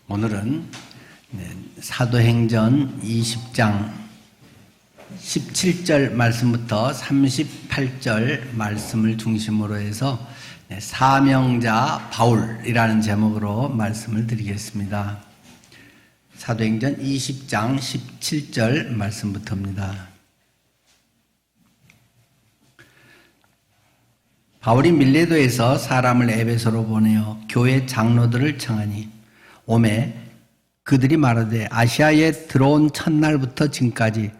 오늘은 사도행전 20장 17절 말씀부터 38절 말씀을 중심으로 해서 사명자 바울이라는 제목으로 말씀을 드리겠습니다. 사도행전 20장 17절 말씀부터입니다. 바울이 밀레도에서 사람을 에베소로 보내어 교회 장로들을 청하니 오매 그들이 말하되 아시아에 들어온 첫날부터 지금까지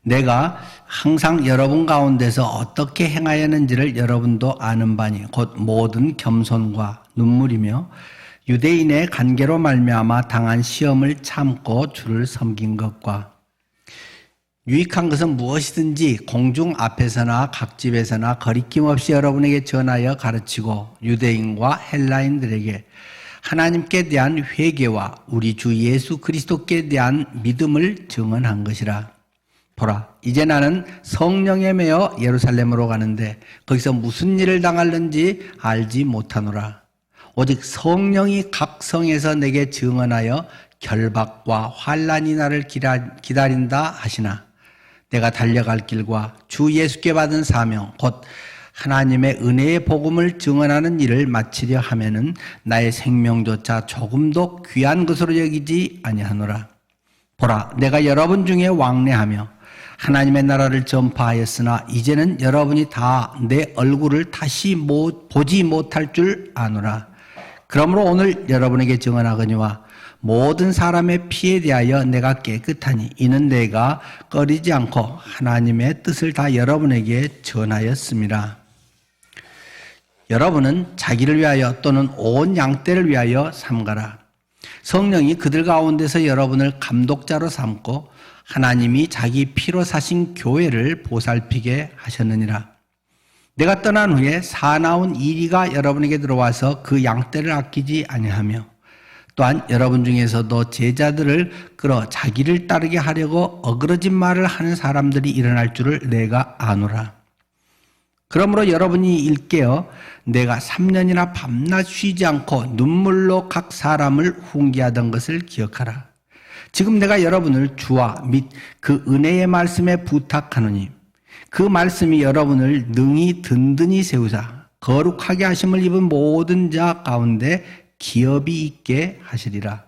내가 항상 여러분 가운데서 어떻게 행하였는지를 여러분도 아는 바니 곧 모든 겸손과 눈물이며 유대인의 관계로 말미암아 당한 시험을 참고 주를 섬긴 것과 유익한 것은 무엇이든지 공중 앞에서나 각 집에서나 거리낌 없이 여러분에게 전하여 가르치고 유대인과 헬라인들에게 하나님께 대한 회개와 우리 주 예수 그리스도께 대한 믿음을 증언한 것이라. 보라, 이제 나는 성령에 매여 예루살렘으로 가는데 거기서 무슨 일을 당할는지 알지 못하노라. 오직 성령이 각 성에서 내게 증언하여 결박과 환난이 나를 기다린다 하시나 내가 달려갈 길과 주 예수께 받은 사명 곧 하나님의 은혜의 복음을 증언하는 일을 마치려 하면은 나의 생명조차 조금도 귀한 것으로 여기지 아니하노라. 보라, 내가 여러분 중에 왕래하며 하나님의 나라를 전파하였으나 이제는 여러분이 다 내 얼굴을 다시 보지 못할 줄 아노라. 그러므로 오늘 여러분에게 증언하거니와 모든 사람의 피에 대하여 내가 깨끗하니 이는 내가 꺼리지 않고 하나님의 뜻을 다 여러분에게 전하였습니다. 여러분은 자기를 위하여 또는 온 양떼를 위하여 삼가라. 성령이 그들 가운데서 여러분을 감독자로 삼고 하나님이 자기 피로 사신 교회를 보살피게 하셨느니라. 내가 떠난 후에 사나운 이리가 여러분에게 들어와서 그 양떼를 아끼지 아니하며 또한 여러분 중에서도 제자들을 끌어 자기를 따르게 하려고 어그러진 말을 하는 사람들이 일어날 줄을 내가 아노라. 그러므로 여러분이 일깨어 내가 3년이나 밤낮 쉬지 않고 눈물로 각 사람을 훈계하던 것을 기억하라. 지금 내가 여러분을 주와 및 그 은혜의 말씀에 부탁하노니 그 말씀이 여러분을 능히 든든히 세우사 거룩하게 하심을 입은 모든 자 가운데 기업이 있게 하시리라.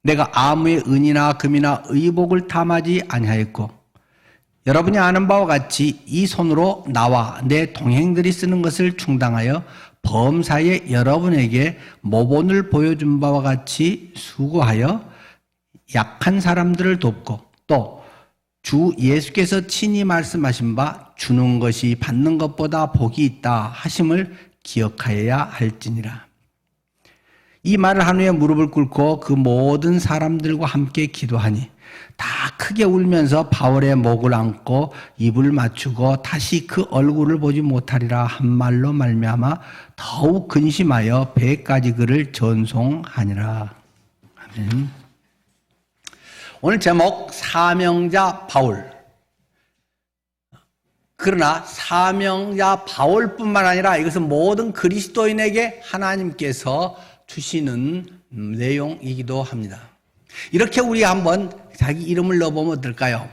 내가 아무의 은이나 금이나 의복을 탐하지 아니하였고 여러분이 아는 바와 같이 이 손으로 나와 내 동행들이 쓰는 것을 충당하여 범사에 여러분에게 모본을 보여준 바와 같이 수고하여 약한 사람들을 돕고 또 주 예수께서 친히 말씀하신 바 주는 것이 받는 것보다 복이 있다 하심을 기억하여야 할지니라. 이 말을 한 후에 무릎을 꿇고 그 모든 사람들과 함께 기도하니 다 크게 울면서 바울의 목을 안고 입을 맞추고 다시 그 얼굴을 보지 못하리라 한 말로 말미암아 더욱 근심하여 배까지 그를 전송하니라. 아멘. 오늘 제목 사명자 바울. 그러나 사명자 바울뿐만 아니라 이것은 모든 그리스도인에게 하나님께서 주시는 내용이기도 합니다. 이렇게 우리 한번 자기 이름을 넣어보면 어떨까요?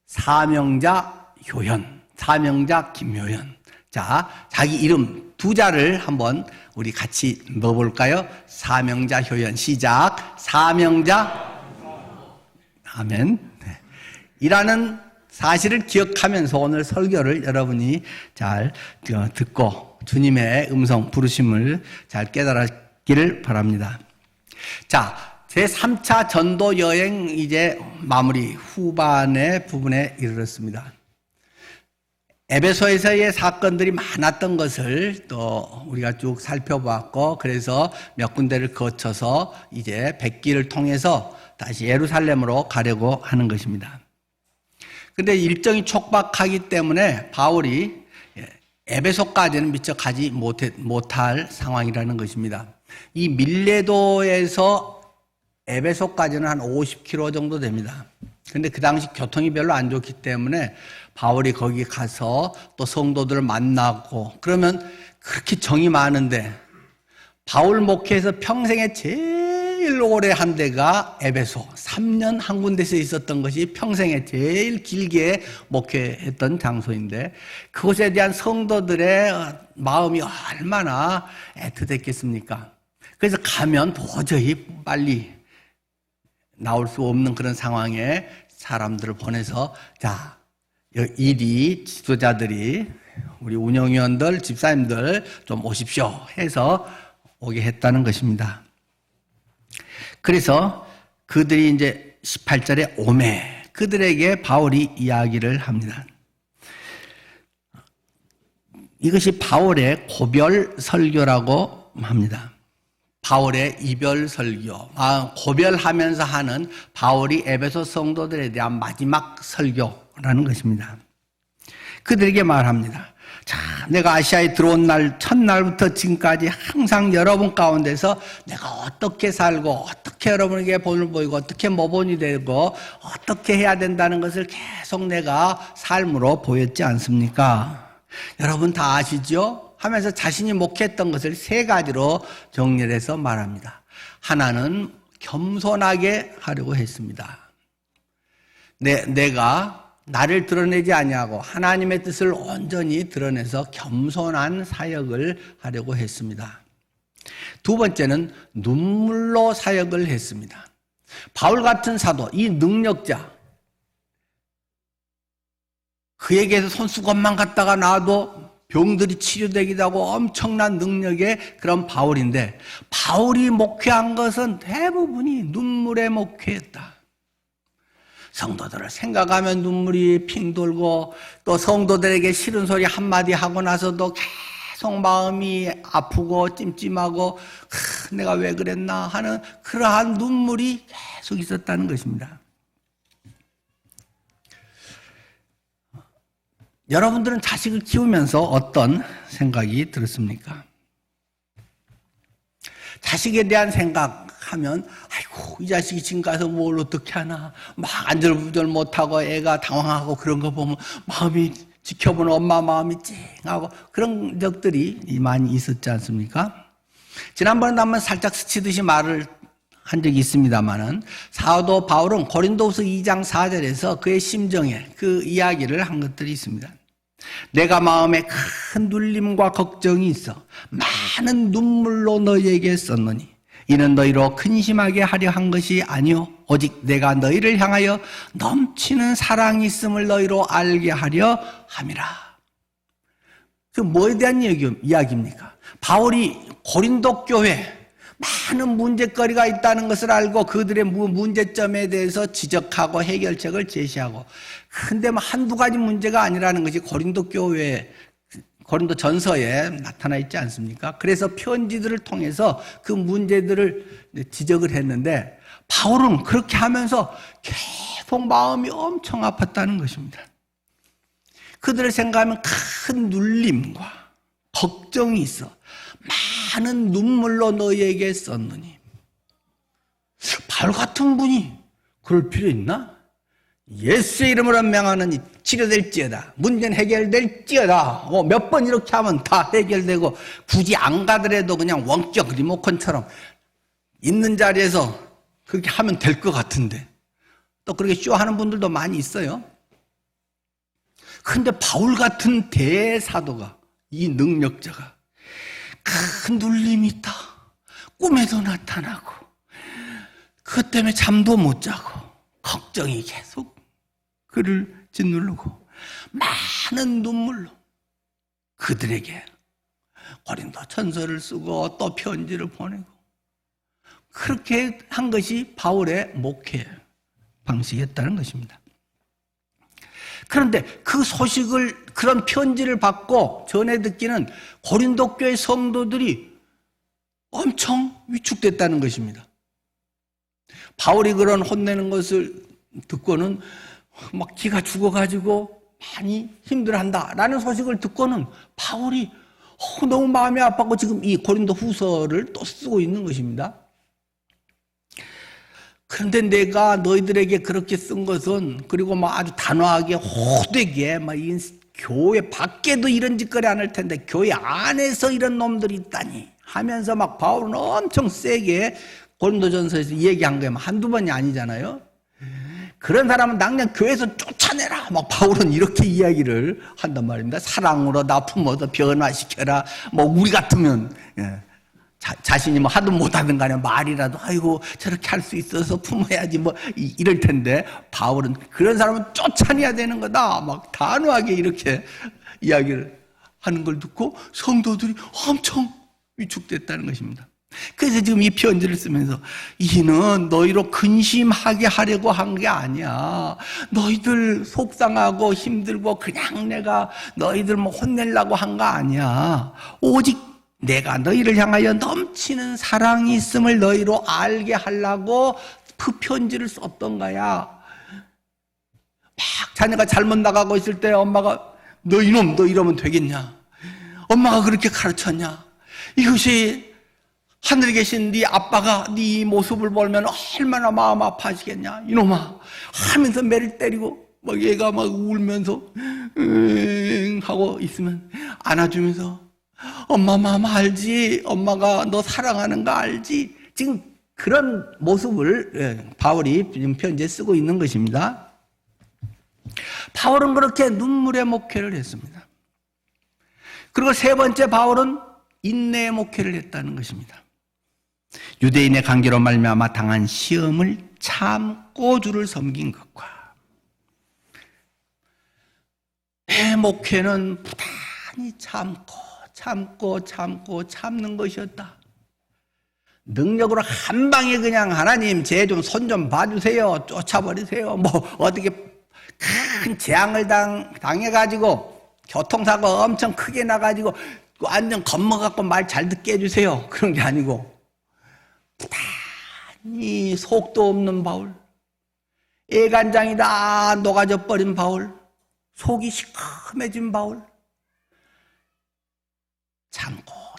사명자 효현, 사명자 김효현. 자, 자기 이름 두 자를 한번 우리 같이 넣어볼까요? 사명자 효현. 시작. 사명자 아멘. 네. 이라는 사실을 기억하면서 오늘 설교를 여러분이 잘 듣고 주님의 음성 부르심을 잘 깨달았기를 바랍니다. 자, 제3차 전도 여행 이제 마무리 후반의 부분에 이르렀습니다. 에베소에서의 사건들이 많았던 것을 또 우리가 쭉 살펴보았고 그래서 몇 군데를 거쳐서 이제 백기를 통해서 다시 예루살렘으로 가려고 하는 것입니다. 그런데 일정이 촉박하기 때문에 바울이 에베소까지는 미처 가지 못할 상황이라는 것입니다. 이 밀레도에서 에베소까지는 한 50km 정도 됩니다. 그런데 그 당시 교통이 별로 안 좋기 때문에 바울이 거기 가서 또 성도들을 만나고 그러면 그렇게 정이 많은데 바울 목회에서 평생에 제일 오래 한 데가 에베소 3년 한 군데서 있었던 것이 평생에 제일 길게 목회했던 장소인데 그곳에 대한 성도들의 마음이 얼마나 애틋했겠습니까? 그래서 가면 도저히 빨리 나올 수 없는 그런 상황에 사람들을 보내서 자, 이리 지도자들이 우리 운영위원들, 집사님들 좀 오십시오 해서 오게 했다는 것입니다. 그래서 그들이 이제 18절에 오매 그들에게 바울이 이야기를 합니다. 이것이 바울의 고별 설교라고 합니다. 바울의 이별 설교, 고별하면서 하는 바울이 에베소 성도들에 대한 마지막 설교라는 것입니다. 그들에게 말합니다. 자, 내가 아시아에 들어온 날, 첫날부터 지금까지 항상 여러분 가운데서 내가 어떻게 살고, 어떻게 여러분에게 본을 보이고, 어떻게 모본이 되고, 어떻게 해야 된다는 것을 계속 내가 삶으로 보였지 않습니까? 여러분 다 아시죠? 하면서 자신이 목회했던 것을 세 가지로 정리를 해서 말합니다. 하나는 겸손하게 하려고 했습니다. 내가 나를 드러내지 아니하고 하나님의 뜻을 온전히 드러내서 겸손한 사역을 하려고 했습니다. 두 번째는 눈물로 사역을 했습니다. 바울 같은 사도, 이 능력자, 그에게서 손수건만 갖다가 놔도 병들이 치료되기도 하고 엄청난 능력의 그런 바울인데 바울이 목회한 것은 대부분이 눈물에 목회했다. 성도들을 생각하면 눈물이 핑 돌고 또 성도들에게 싫은 소리 한마디 하고 나서도 계속 마음이 아프고 찜찜하고 내가 왜 그랬나 하는 그러한 눈물이 계속 있었다는 것입니다. 여러분들은 자식을 키우면서 어떤 생각이 들었습니까? 자식에 대한 생각하면 아이고 이 자식이 지금 가서 뭘 어떻게 하나 막 안절부절 못하고 애가 당황하고 그런 거 보면 마음이 지켜보는 엄마 마음이 찡하고 그런 적들이 많이 있었지 않습니까? 지난번에 한번 살짝 스치듯이 말을 한 적이 있습니다만은 사도 바울은 고린도후서 2장 4절에서 그의 심정에 그 이야기를 한 것들이 있습니다. 내가 마음에 큰 눌림과 걱정이 있어 많은 눈물로 너희에게 썼노니 이는 너희로 근심하게 하려 한 것이 아니요 오직 내가 너희를 향하여 넘치는 사랑이 있음을 너희로 알게 하려 함이라. 그 뭐에 대한 이야기입니까? 바울이 고린도 교회 많은 문제거리가 있다는 것을 알고 그들의 문제점에 대해서 지적하고 해결책을 제시하고 근데 한두 가지 문제가 아니라는 것이 고린도 교회 고린도 전서에 나타나 있지 않습니까? 그래서 편지들을 통해서 그 문제들을 지적을 했는데 바울은 그렇게 하면서 계속 마음이 엄청 아팠다는 것입니다. 그들을 생각하면 큰 눌림과 걱정이 있어 많은 눈물로 너희에게 썼느니 바울 같은 분이 그럴 필요 있나? 예수의 이름으로 명하느니 치료될지어다. 문제는 해결될지어다. 몇 번 이렇게 하면 다 해결되고 굳이 안 가더라도 그냥 원격 리모컨처럼 있는 자리에서 그렇게 하면 될 것 같은데 또 그렇게 쇼하는 분들도 많이 있어요. 그런데 바울 같은 대사도가 이 능력자가 큰 눌림이 있다. 꿈에도 나타나고 그것 때문에 잠도 못 자고 걱정이 계속 그를 짓누르고 많은 눈물로 그들에게 고린도 전서를 쓰고 또 편지를 보내고 그렇게 한 것이 바울의 목회 방식이었다는 것입니다. 그런데 그 소식을 그런 편지를 받고 전해 듣기는 고린도 교회 성도들이 엄청 위축됐다는 것입니다. 바울이 그런 혼내는 것을 듣고는 막 기가 죽어가지고 많이 힘들어한다라는 소식을 듣고는 바울이 너무 마음이 아팠고 지금 이 고린도 후서를 또 쓰고 있는 것입니다. 그런데 내가 너희들에게 그렇게 쓴 것은 그리고 막 아주 단호하게 호되게 막 이 교회 밖에도 이런 짓거리 안 할 텐데 교회 안에서 이런 놈들이 있다니 하면서 막 바울은 엄청 세게 고린도전서에서 얘기한 게 한두 번이 아니잖아요. 그런 사람은 당장 교회에서 쫓아내라. 막 바울은 이렇게 이야기를 한단 말입니다. 사랑으로 나 품어서 변화시켜라. 뭐 우리 같으면 자신이 뭐 하든 못하든 간에 말이라도 아이고 저렇게 할 수 있어서 품어야지 뭐 이럴 텐데, 바울은 그런 사람은 쫓아내야 되는 거다. 막 단호하게 이렇게 이야기를 하는 걸 듣고 성도들이 엄청 위축됐다는 것입니다. 그래서 지금 이 편지를 쓰면서 이는 너희로 근심하게 하려고 한 게 아니야. 너희들 속상하고 힘들고 그냥 내가 너희들 뭐 혼내려고 한 거 아니야. 오직 내가 너희를 향하여 넘치는 사랑이 있음을 너희로 알게 하려고 그 편지를 썼던 거야. 막 자녀가 잘못 나가고 있을 때 엄마가 너 이놈 너 이러면 되겠냐? 엄마가 그렇게 가르쳤냐? 이것이 하늘에 계신 네 아빠가 네 모습을 보면 얼마나 마음 아파하시겠냐? 이놈아 하면서 매를 때리고 막 얘가 막 울면서 하고 있으면 안아주면서 엄마 마음 알지? 엄마가 너 사랑하는 거 알지? 지금 그런 모습을 바울이 지금 편지에 쓰고 있는 것입니다. 바울은 그렇게 눈물의 목회를 했습니다. 그리고 세 번째, 바울은 인내의 목회를 했다는 것입니다. 유대인의 관계로 말미암아 당한 시험을 참고 주를 섬긴 것과, 내 목회는 부단히 참는 것이었다. 능력으로 한 방에 그냥 하나님 제 좀 손 좀 봐주세요, 쫓아버리세요, 뭐 어떻게 큰 재앙을 당해가지고 교통사고 엄청 크게 나가지고 완전 겁먹어갖고 말 잘 듣게 해주세요, 그런 게 아니고 부단히 속도 없는 바울, 애간장이 다 녹아져 버린 바울, 속이 시커매진 바울,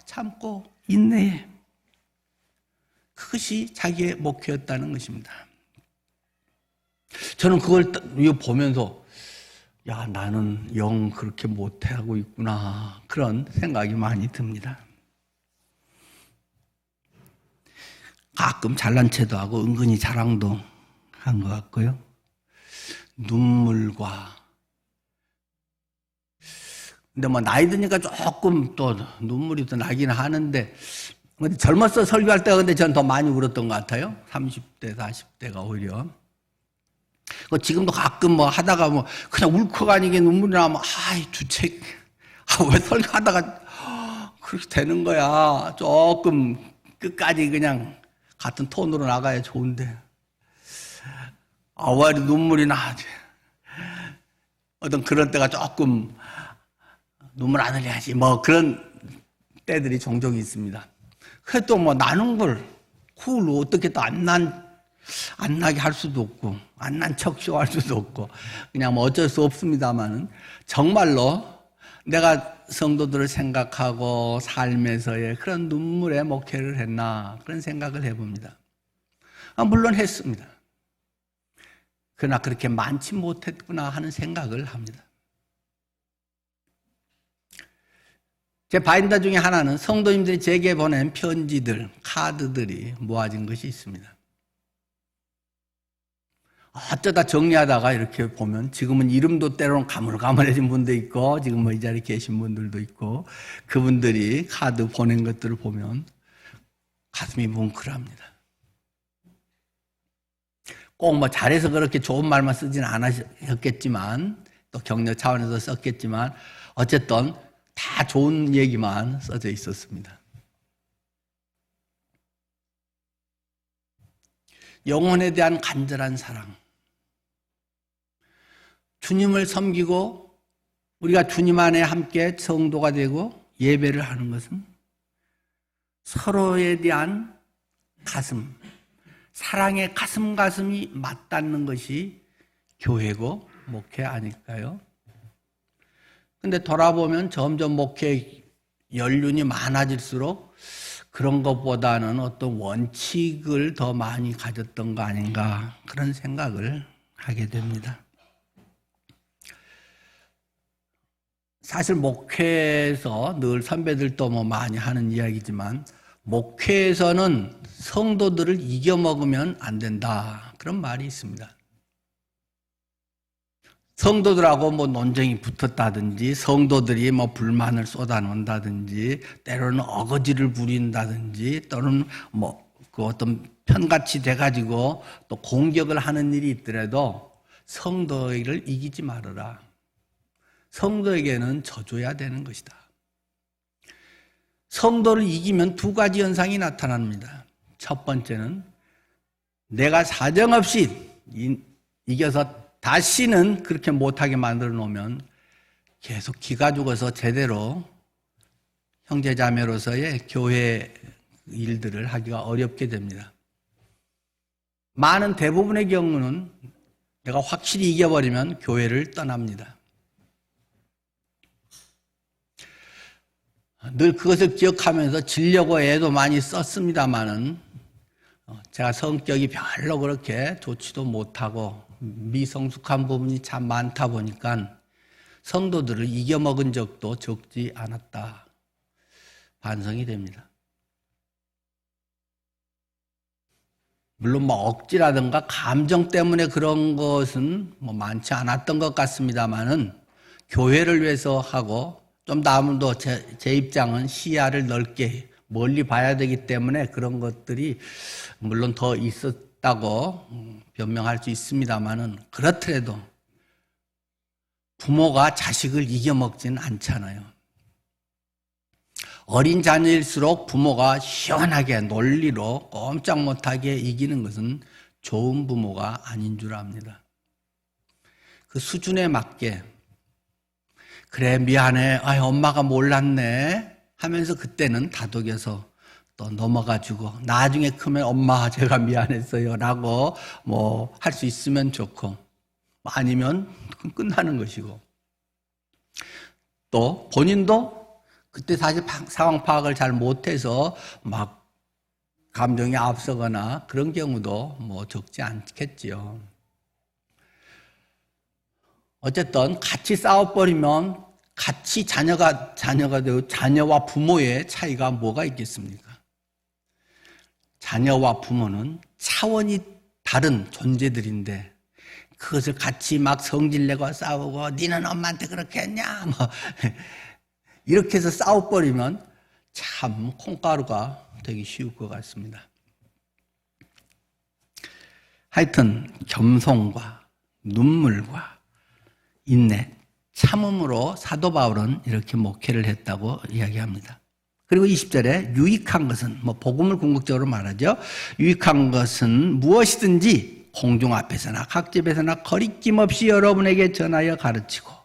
참고 인내해. 그것이 자기의 목표였다는 것입니다. 저는 그걸 보면서 야, 나는 영 그렇게 못하고 있구나, 그런 생각이 많이 듭니다. 가끔 잘난 체도 하고 은근히 자랑도 한 것 같고요. 눈물과, 근데 뭐 나이 드니까 조금 또 눈물이 또 나긴 하는데, 젊었을 때 설교할 때가 근데 전 더 많이 울었던 것 같아요. 30대, 40대가 오히려. 지금도 가끔 뭐 하다가 뭐 그냥 울컥 아니게 눈물이 나면 아이 주책, 왜 설교하다가 그렇게 되는 거야. 조금 끝까지 그냥 같은 톤으로 나가야 좋은데 왜 눈물이 나지? 어떤 그런 때가 조금 눈물 안 흘려야지 뭐 그런 때들이 종종 있습니다. 그래도 뭐 나는 걸 그걸 어떻게 또 안 나게 할 수도 없고 안 난 척 쇼할 수도 없고 그냥 뭐 어쩔 수 없습니다만은, 정말로 내가 성도들을 생각하고 삶에서의 그런 눈물의 목회를 했나, 그런 생각을 해봅니다. 물론 했습니다. 그러나 그렇게 많지 못했구나 하는 생각을 합니다. 제 바인더 중에 하나는 성도님들이 제게 보낸 편지들, 카드들이 모아진 것이 있습니다. 어쩌다 정리하다가 이렇게 보면 지금은 이름도 때로는 가물가물해진 분도 있고 지금 뭐 이 자리에 계신 분들도 있고, 그분들이 카드 보낸 것들을 보면 가슴이 뭉클합니다. 꼭 뭐 잘해서 그렇게 좋은 말만 쓰진 않으셨겠지만, 또 격려 차원에서 썼겠지만 어쨌든 다 좋은 얘기만 써져 있었습니다. 영혼에 대한 간절한 사랑, 주님을 섬기고 우리가 주님 안에 함께 성도가 되고 예배를 하는 것은 서로에 대한 가슴, 사랑의 가슴이 맞닿는 것이 교회고 목회 아닐까요? 근데 돌아보면 점점 목회 연륜이 많아질수록 그런 것보다는 어떤 원칙을 더 많이 가졌던 거 아닌가, 그런 생각을 하게 됩니다. 사실 목회에서 늘 선배들도 뭐 많이 하는 이야기지만 목회에서는 성도들을 이겨먹으면 안 된다. 그런 말이 있습니다. 성도들하고 뭐 논쟁이 붙었다든지, 성도들이 뭐 불만을 쏟아놓는다든지, 때로는 어거지를 부린다든지, 또는 뭐 그 어떤 편같이 돼가지고 또 공격을 하는 일이 있더라도 성도를 이기지 말아라. 성도에게는 져줘야 되는 것이다. 성도를 이기면 두 가지 현상이 나타납니다. 첫 번째는 내가 사정없이 이겨서 다시는 그렇게 못하게 만들어 놓으면 계속 기가 죽어서 제대로 형제자매로서의 교회 일들을 하기가 어렵게 됩니다. 많은 대부분의 경우는 내가 확실히 이겨버리면 교회를 떠납니다. 늘 그것을 기억하면서 지려고 애도 많이 썼습니다마는 제가 성격이 별로 그렇게 좋지도 못하고 미성숙한 부분이 참 많다 보니까 성도들을 이겨먹은 적도 적지 않았다. 반성이 됩니다. 물론 뭐 억지라든가 감정 때문에 그런 것은 뭐 많지 않았던 것 같습니다만은 교회를 위해서 하고 좀 더 아무도 제 입장은 시야를 넓게 멀리 봐야 되기 때문에 그런 것들이 물론 더 있었다고 변명할 수 있습니다만은 그렇더라도 부모가 자식을 이겨먹지는 않잖아요. 어린 자녀일수록 부모가 시원하게 논리로 꼼짝 못하게 이기는 것은 좋은 부모가 아닌 줄 압니다. 그 수준에 맞게 그래 미안해 엄마가 몰랐네 하면서 그때는 다독여서 또 넘어가지고 나중에 크면 엄마 제가 미안했어요 라고 뭐 할 수 있으면 좋고 아니면 끝나는 것이고 또 본인도 그때 사실 상황 파악을 잘 못해서 막 감정이 앞서거나 그런 경우도 뭐 적지 않겠지요. 어쨌든 같이 싸워버리면 같이 자녀가 되고 자녀와 부모의 차이가 뭐가 있겠습니까? 자녀와 부모는 차원이 다른 존재들인데 그것을 같이 막 성질내고 싸우고 니는 엄마한테 그렇게 했냐 뭐 이렇게 해서 싸워버리면 참 콩가루가 되기 쉬울 것 같습니다. 하여튼 겸손과 눈물과 인내, 참음으로 사도 바울은 이렇게 목회를 했다고 이야기합니다. 그리고 20절에 유익한 것은 복음을 궁극적으로 말하죠. 유익한 것은 무엇이든지 공중 앞에서나 각집에서나 거리낌 없이 여러분에게 전하여 가르치고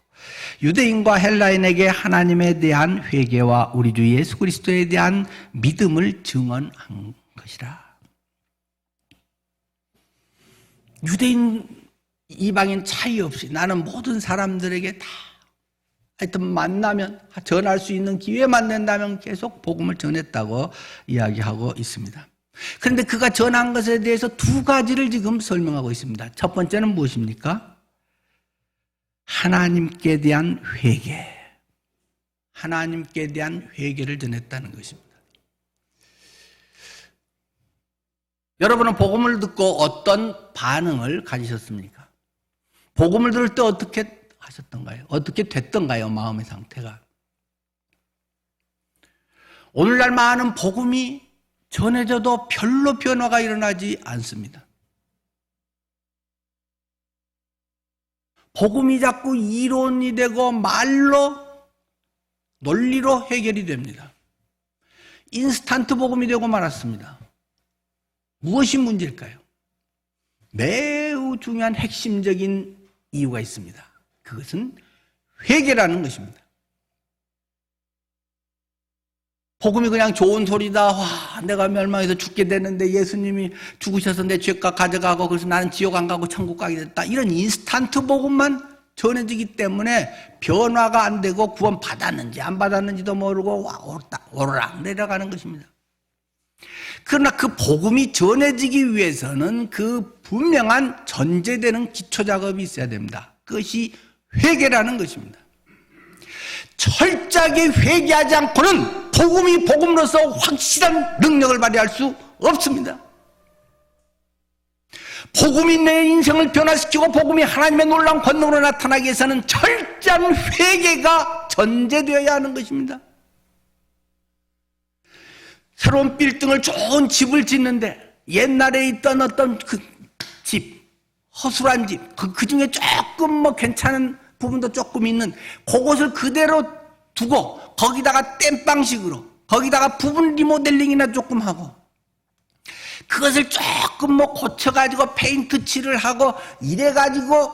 유대인과 헬라인에게 하나님에 대한 회개와 우리 주 예수 그리스도에 대한 믿음을 증언한 것이라. 유대인, 이방인 차이 없이 나는 모든 사람들에게 다 하여튼 만나면 전할 수 있는 기회만 된다면 계속 복음을 전했다고 이야기하고 있습니다. 그런데 그가 전한 것에 대해서 두 가지를 지금 설명하고 있습니다. 첫 번째는 무엇입니까? 하나님께 대한 회개. 하나님께 대한 회개를 전했다는 것입니다. 여러분은 복음을 듣고 어떤 반응을 가지셨습니까? 복음을 들을 때 어떻게 하셨던가요? 어떻게 됐던가요? 마음의 상태가. 오늘날 많은 복음이 전해져도 별로 변화가 일어나지 않습니다. 복음이 자꾸 이론이 되고 말로 논리로 해결이 됩니다. 인스턴트 복음이 되고 말았습니다. 무엇이 문제일까요? 매우 중요한 핵심적인 이유가 있습니다. 그것은 회개라는 것입니다. 복음이 그냥 좋은 소리다. 와, 내가 멸망해서 죽게 되는데 예수님이 죽으셔서 내 죄값 가져가고 그래서 나는 지옥 안 가고 천국 가게 됐다. 이런 인스턴트 복음만 전해지기 때문에 변화가 안 되고 구원 받았는지 안 받았는지도 모르고 오르락 내려가는 것입니다. 그러나 그 복음이 전해지기 위해서는 그 분명한 전제되는 기초작업이 있어야 됩니다. 그것이 회개라는 것입니다. 철저하게 회개하지 않고는 복음이 복음으로서 확실한 능력을 발휘할 수 없습니다. 복음이 내 인생을 변화시키고 복음이 하나님의 놀라운 권능으로 나타나기 위해서는 철저한 회개가 전제되어야 하는 것입니다. 새로운 빌딩을 좋은 집을 짓는데 옛날에 있던 어떤 그 집, 허술한 집, 그 중에 조금 괜찮은 부분도 조금 있는 그것을 그대로 두고 거기다가 땜빵식으로 거기다가 부분 리모델링이나 조금 하고 그것을 조금 고쳐가지고 페인트 칠을 하고 이래가지고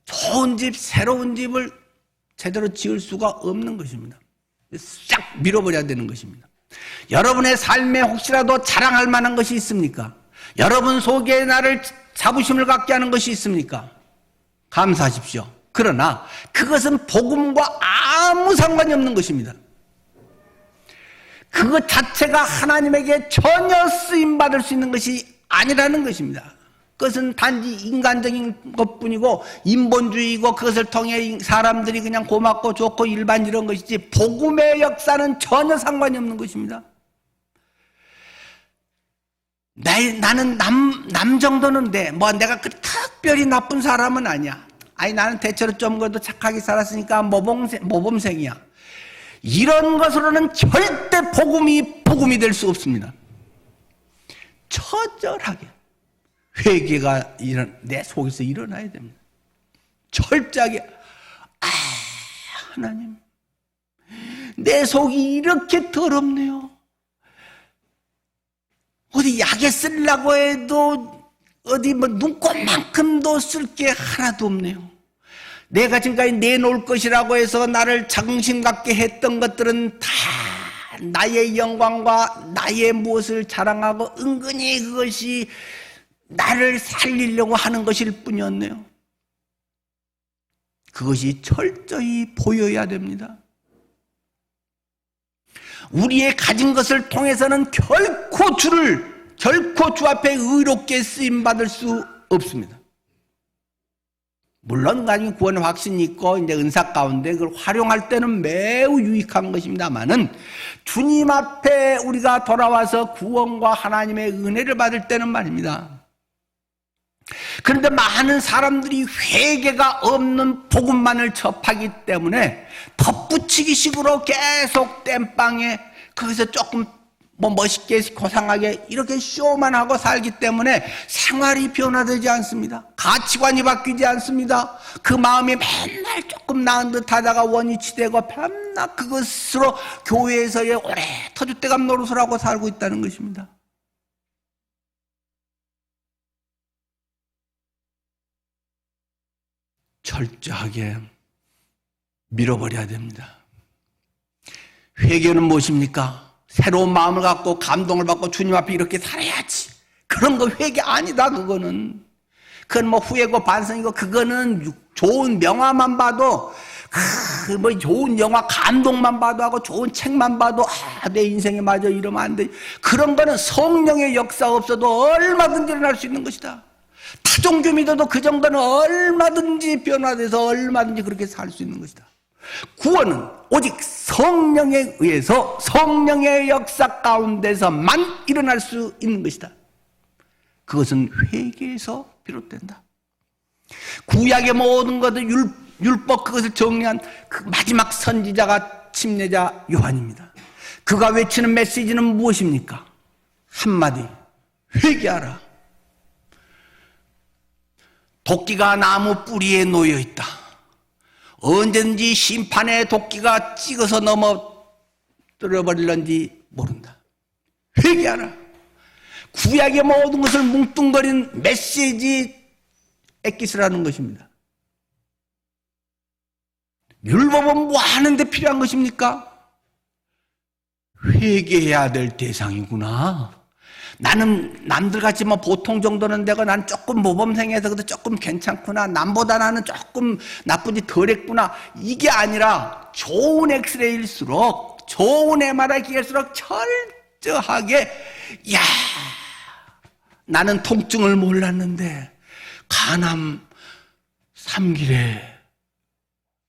좋은 집, 새로운 집을 제대로 지을 수가 없는 것입니다. 싹 밀어버려야 되는 것입니다. 여러분의 삶에 혹시라도 자랑할 만한 것이 있습니까? 여러분 속에 나를 자부심을 갖게 하는 것이 있습니까? 감사하십시오. 그러나 그것은 복음과 아무 상관이 없는 것입니다. 그것 자체가 하나님에게 전혀 쓰임받을 수 있는 것이 아니라는 것입니다. 그것은 단지 인간적인 것뿐이고 인본주의이고 그것을 통해 사람들이 그냥 고맙고 좋고 일반 이런 것이지 복음의 역사는 전혀 상관이 없는 것입니다. 나는 남 정도는 돼. 내가 그 특별히 나쁜 사람은 아니야. 아니 나는 대체로 좀 그래도 착하게 살았으니까 모범생이야. 이런 것으로는 절대 복음이 될 수 없습니다. 처절하게 회개가 내 속에서 일어나야 됩니다. 철저하게 하나님 내 속이 이렇게 더럽네요. 어디 약에 쓰려고 해도 어디 눈곱만큼도 쓸 게 하나도 없네요. 내가 지금까지 내놓을 것이라고 해서 나를 자긍심 갖게 했던 것들은 다 나의 영광과 나의 무엇을 자랑하고 은근히 그것이 나를 살리려고 하는 것일 뿐이었네요. 그것이 철저히 보여야 됩니다. 우리의 가진 것을 통해서는 결코 주 앞에 의롭게 쓰임받을 수 없습니다. 물론 가진 구원의 확신이 있고 이제 은사 가운데 그걸 활용할 때는 매우 유익한 것입니다만은 주님 앞에 우리가 돌아와서 구원과 하나님의 은혜를 받을 때는 말입니다. 그런데 많은 사람들이 회개가 없는 복음만을 접하기 때문에 덧붙이기 식으로 계속 땜빵에 거기서 조금 멋있게 고상하게 이렇게 쇼만 하고 살기 때문에 생활이 변화되지 않습니다. 가치관이 바뀌지 않습니다. 그 마음이 맨날 조금 나은 듯 하다가 원위치 되고 맨날 그것으로 교회에서의 오래 터줏대감 노릇을 하고 살고 있다는 것입니다. 철저하게 밀어버려야 됩니다. 회개는 무엇입니까? 새로운 마음을 갖고 감동을 받고 주님 앞에 이렇게 살아야지. 그런 거 회개 아니다. 그건 후회고 반성이고 그거는 좋은 명화만 봐도 좋은 영화 감동만 봐도 하고 좋은 책만 봐도 내 인생에 맞아 이러면 안 돼. 그런 거는 성령의 역사 없어도 얼마든지 일어날 수 있는 것이다. 타종교 믿어도 그 정도는 얼마든지 변화돼서 얼마든지 그렇게 살 수 있는 것이다. 구원은 오직 성령에 의해서 성령의 역사 가운데서만 일어날 수 있는 것이다. 그것은 회개에서 비롯된다. 구약의 모든 것들 율법 그것을 정리한 그 마지막 선지자가 침례자 요한입니다. 그가 외치는 메시지는 무엇입니까? 한마디, 회개하라. 도끼가 나무 뿌리에 놓여 있다. 언제든지 심판의 도끼가 찍어서 넘어뜨려버릴런지 모른다. 회개하라. 구약의 모든 것을 뭉뚱거린 메시지 엑기스라는 것입니다. 율법은 뭐 하는데 필요한 것입니까? 회개해야 될 대상이구나. 나는 남들같이 보통 정도는 되고 난 조금 모범생에서 그래도 조금 괜찮구나. 남보다 나는 조금 나쁜지 덜 했구나. 이게 아니라 좋은 엑스레이일수록 좋은 MRI기일수록 철저하게 나는 통증을 몰랐는데 간암 3길에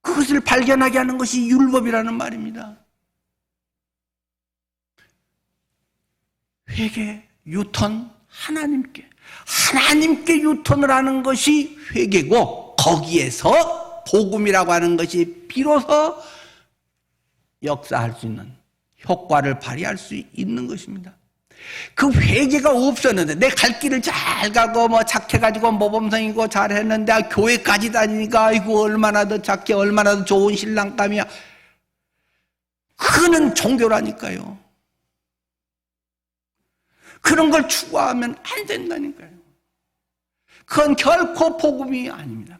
그것을 발견하게 하는 것이 율법이라는 말입니다. 회개, 유턴, 하나님께 유턴을 하는 것이 회개고, 거기에서 복음이라고 하는 것이 비로소 역사할 수 있는, 효과를 발휘할 수 있는 것입니다. 그 회개가 없었는데, 내 갈 길을 잘 가고 뭐 착해가지고 모범생이고 잘했는데 교회까지 다니니까 아이고 얼마나 더 착해, 얼마나 더 좋은 신랑감이야. 그는 종교라니까요. 그런 걸 추구하면 안 된다니까요. 그건 결코 복음이 아닙니다.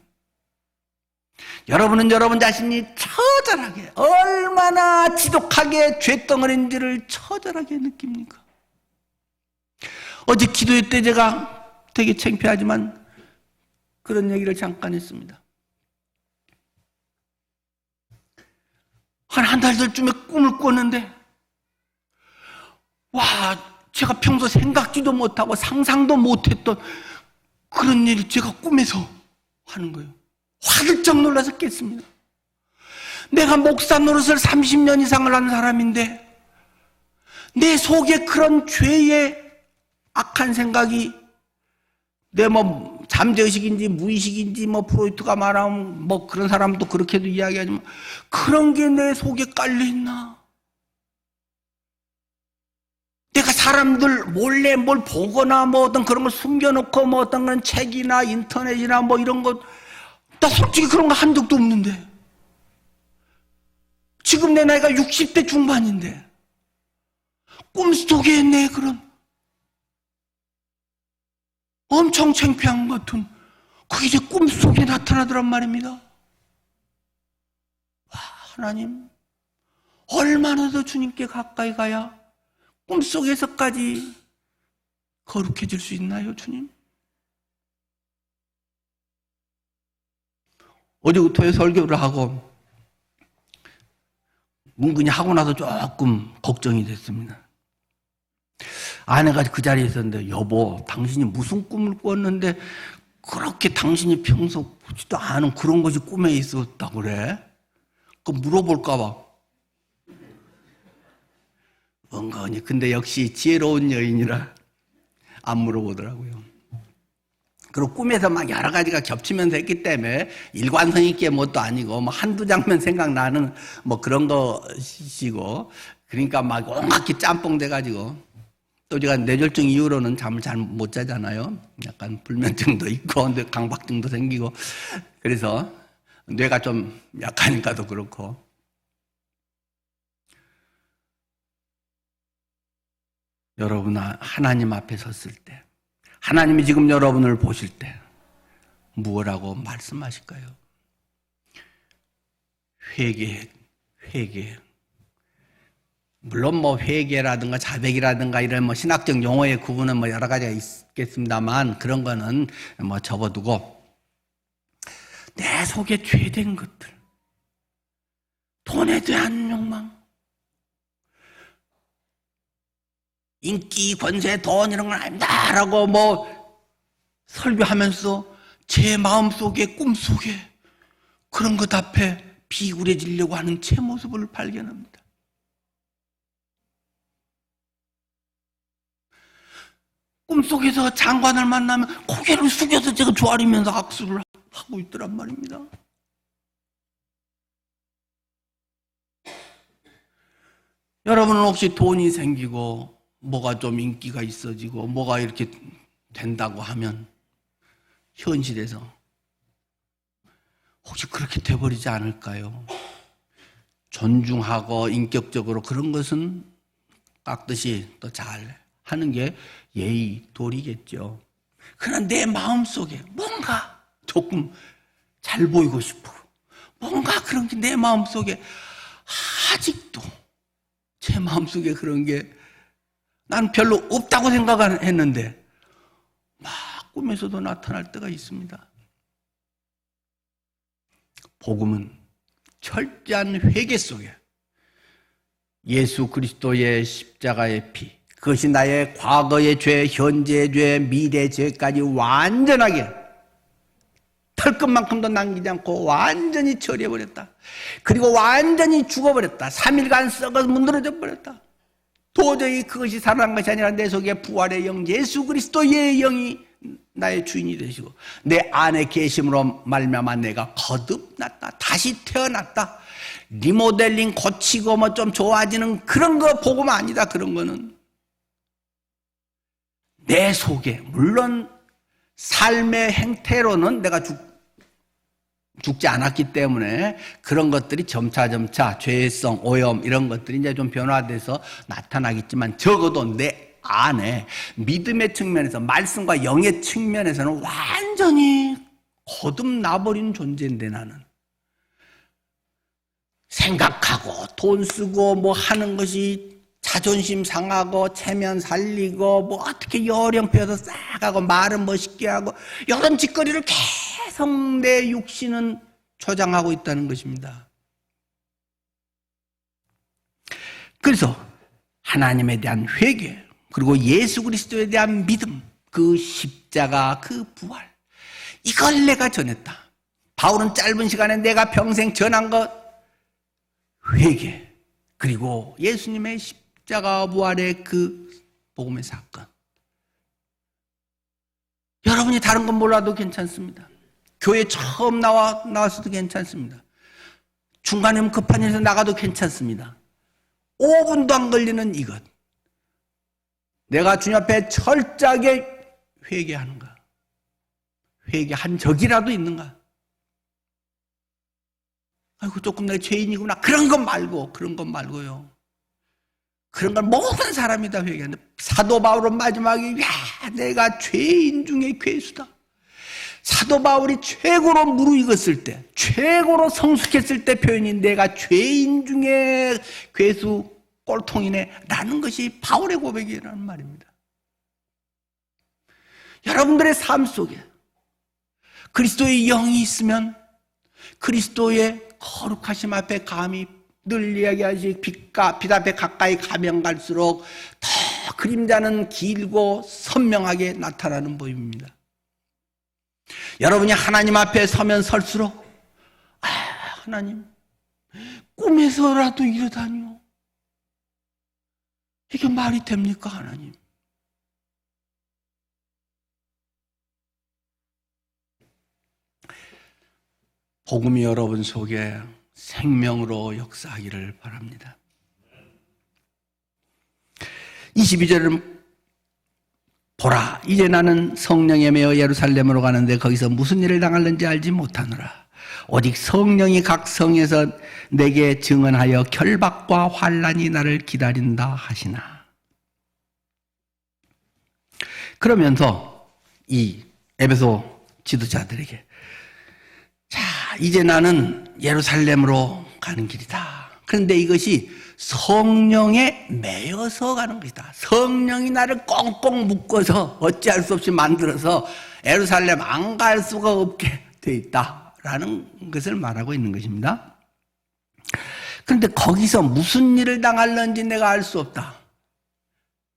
여러분은 여러분 자신이 처절하게, 얼마나 지독하게 죄덩어리인지를 처절하게 느낍니까? 어제 기도회 때 제가 되게 창피하지만 그런 얘기를 잠깐 했습니다. 한 달쯤에 꿈을 꿨는데, 와, 제가 평소 생각지도 못하고 상상도 못했던 그런 일을 제가 꿈에서 하는 거예요. 화들짝 놀라서 깼습니다. 내가 목사 노릇을 30년 이상을 한 사람인데 내 속에 그런 죄의 악한 생각이, 내 뭐 잠재의식인지 무의식인지 뭐 프로이트가 말하면 뭐 그런 사람도 그렇게도 이야기하지만 그런 게 내 속에 깔려있나? 내가 사람들 몰래 뭘 보거나 뭐 어떤 그런 걸 숨겨놓고 뭐 어떤 그런 책이나 인터넷이나 뭐 이런 거, 나 솔직히 그런 거 한 적도 없는데, 지금 내 나이가 60대 중반인데 꿈속에 내 그런 엄청 창피한 것 같은 그게 제 꿈속에 나타나더란 말입니다. 와, 하나님, 얼마나 더 주님께 가까이 가야 꿈속에서까지 거룩해질 수 있나요, 주님? 어제부터 설교를 하고 은근히 하고 나서 조금 걱정이 됐습니다. 아내가 그 자리에 있었는데, 여보, 당신이 무슨 꿈을 꿨는데 그렇게 당신이 평소 보지도 않은 그런 것이 꿈에 있었다고 그래? 그거 물어볼까 봐. 은근히. 근데 역시 지혜로운 여인이라 안 물어보더라고요. 그리고 꿈에서 막 여러 가지가 겹치면서 했기 때문에 일관성 있게 뭣도 아니고 뭐 한두 장면 생각나는 뭐 그런 것이고, 그러니까 막 온갖 게 짬뽕 돼가지고, 또 제가 뇌졸중 이후로는 잠을 잘 못 자잖아요. 약간 불면증도 있고 강박증도 생기고, 그래서 뇌가 좀 약하니까도 그렇고. 여러분, 하나님 앞에 섰을 때, 하나님이 지금 여러분을 보실 때 무엇라고 말씀하실까요? 회개. 물론 뭐 회개라든가 자백이라든가 이런 뭐 신학적 용어의 구분은 뭐 여러 가지가 있겠습니다만, 그런 거는 뭐 접어두고, 내 속에 죄된 것들, 돈에 대한 욕망, 인기, 권세, 돈 이런 건 아닙니다라고 뭐 설교하면서 제 마음속에, 꿈속에 그런 것 앞에 비굴해지려고 하는 제 모습을 발견합니다. 꿈속에서 장관을 만나면 고개를 숙여서 제가 조아리면서 악수를 하고 있더란 말입니다. 여러분은 혹시 돈이 생기고 뭐가 좀 인기가 있어지고 뭐가 이렇게 된다고 하면 현실에서 혹시 그렇게 돼버리지 않을까요? 존중하고 인격적으로 그런 것은 깍듯이 또 잘 하는 게 예의 도리겠죠. 그러나 내 마음속에 뭔가 조금 잘 보이고 싶고 뭔가 그런 게 내 마음속에 아직도 제 마음속에 그런 게 난 별로 없다고 생각했는데 막 꿈에서도 나타날 때가 있습니다. 복음은 철저한 회개 속에 예수 그리스도의 십자가의 피, 그것이 나의 과거의 죄, 현재의 죄, 미래의 죄까지 완전하게 털끝만큼도 남기지 않고 완전히 처리해버렸다. 그리고 완전히 죽어버렸다. 3일간 썩어서 문드러져 버렸다. 도저히 그것이 살아난 것이 아니라 내 속에 부활의 영 예수 그리스도의 영이 나의 주인이 되시고 내 안에 계심으로 말미암아 내가 거듭났다, 다시 태어났다. 리모델링 고치고 뭐 좀 좋아지는 그런 거 복음 아니다. 그런 거는 내 속에, 물론 삶의 행태로는 내가 죽지 않았기 때문에 그런 것들이 점차 죄성, 오염 이런 것들이 이제 좀 변화돼서 나타나겠지만 적어도 내 안에 믿음의 측면에서, 말씀과 영의 측면에서는 완전히 거듭나버린 존재인데, 나는 생각하고 돈 쓰고 뭐 하는 것이 자존심 상하고 체면 살리고 뭐 어떻게 요령 펴서 싹 하고 말은 멋있게 하고 이런 짓거리를 계속 내 육신은 조장하고 있다는 것입니다. 그래서 하나님에 대한 회개, 그리고 예수 그리스도에 대한 믿음, 그 십자가, 그 부활, 이걸 내가 전했다. 바울은 짧은 시간에 내가 평생 전한 것, 회개, 그리고 예수님의 십자가 부활의 그 복음의 사건. 여러분이 다른 건 몰라도 괜찮습니다. 교회 처음 나와서도 괜찮습니다. 중간에 급한 일에서 나가도 괜찮습니다. 5분도 안 걸리는 이것. 내가 주님 앞에 철저하게 회개하는가? 회개한 적이라도 있는가? 아이고, 조금 내가 죄인이구나. 그런 것 말고요. 그런 걸 모든 사람이 다 회개하는데, 사도 바울은 마지막에, 야, 내가 죄인 중에 괴수다. 사도 바울이 최고로 무르익었을 때, 최고로 성숙했을 때 표현이 내가 죄인 중에 괴수, 꼴통이네 라는 것이 바울의 고백이라는 말입니다. 여러분들의 삶 속에 그리스도의 영이 있으면 그리스도의 거룩하심 앞에 감히 늘 이야기하시 빛 앞에 가까이 가면 갈수록 더 그림자는 길고 선명하게 나타나는 법입니다. 여러분이 하나님 앞에 서면 설수록 하나님, 꿈에서라도 이러다니요. 이게 말이 됩니까, 하나님? 복음이 여러분 속에 생명으로 역사하기를 바랍니다. 22절은 보라, 이제 나는 성령에 매여 예루살렘으로 가는데 거기서 무슨 일을 당할는지 알지 못하노라. 오직 성령이 각 성에서 내게 증언하여 결박과 환난이 나를 기다린다 하시나. 그러면서 이 에베소 지도자들에게, 자, 이제 나는 예루살렘으로 가는 길이다. 그런데 이것이 성령에 매여서 가는 것이다. 성령이 나를 꽁꽁 묶어서 어찌할 수 없이 만들어서 예루살렘 안 갈 수가 없게 돼 있다라는 것을 말하고 있는 것입니다. 그런데 거기서 무슨 일을 당할는지 내가 알 수 없다.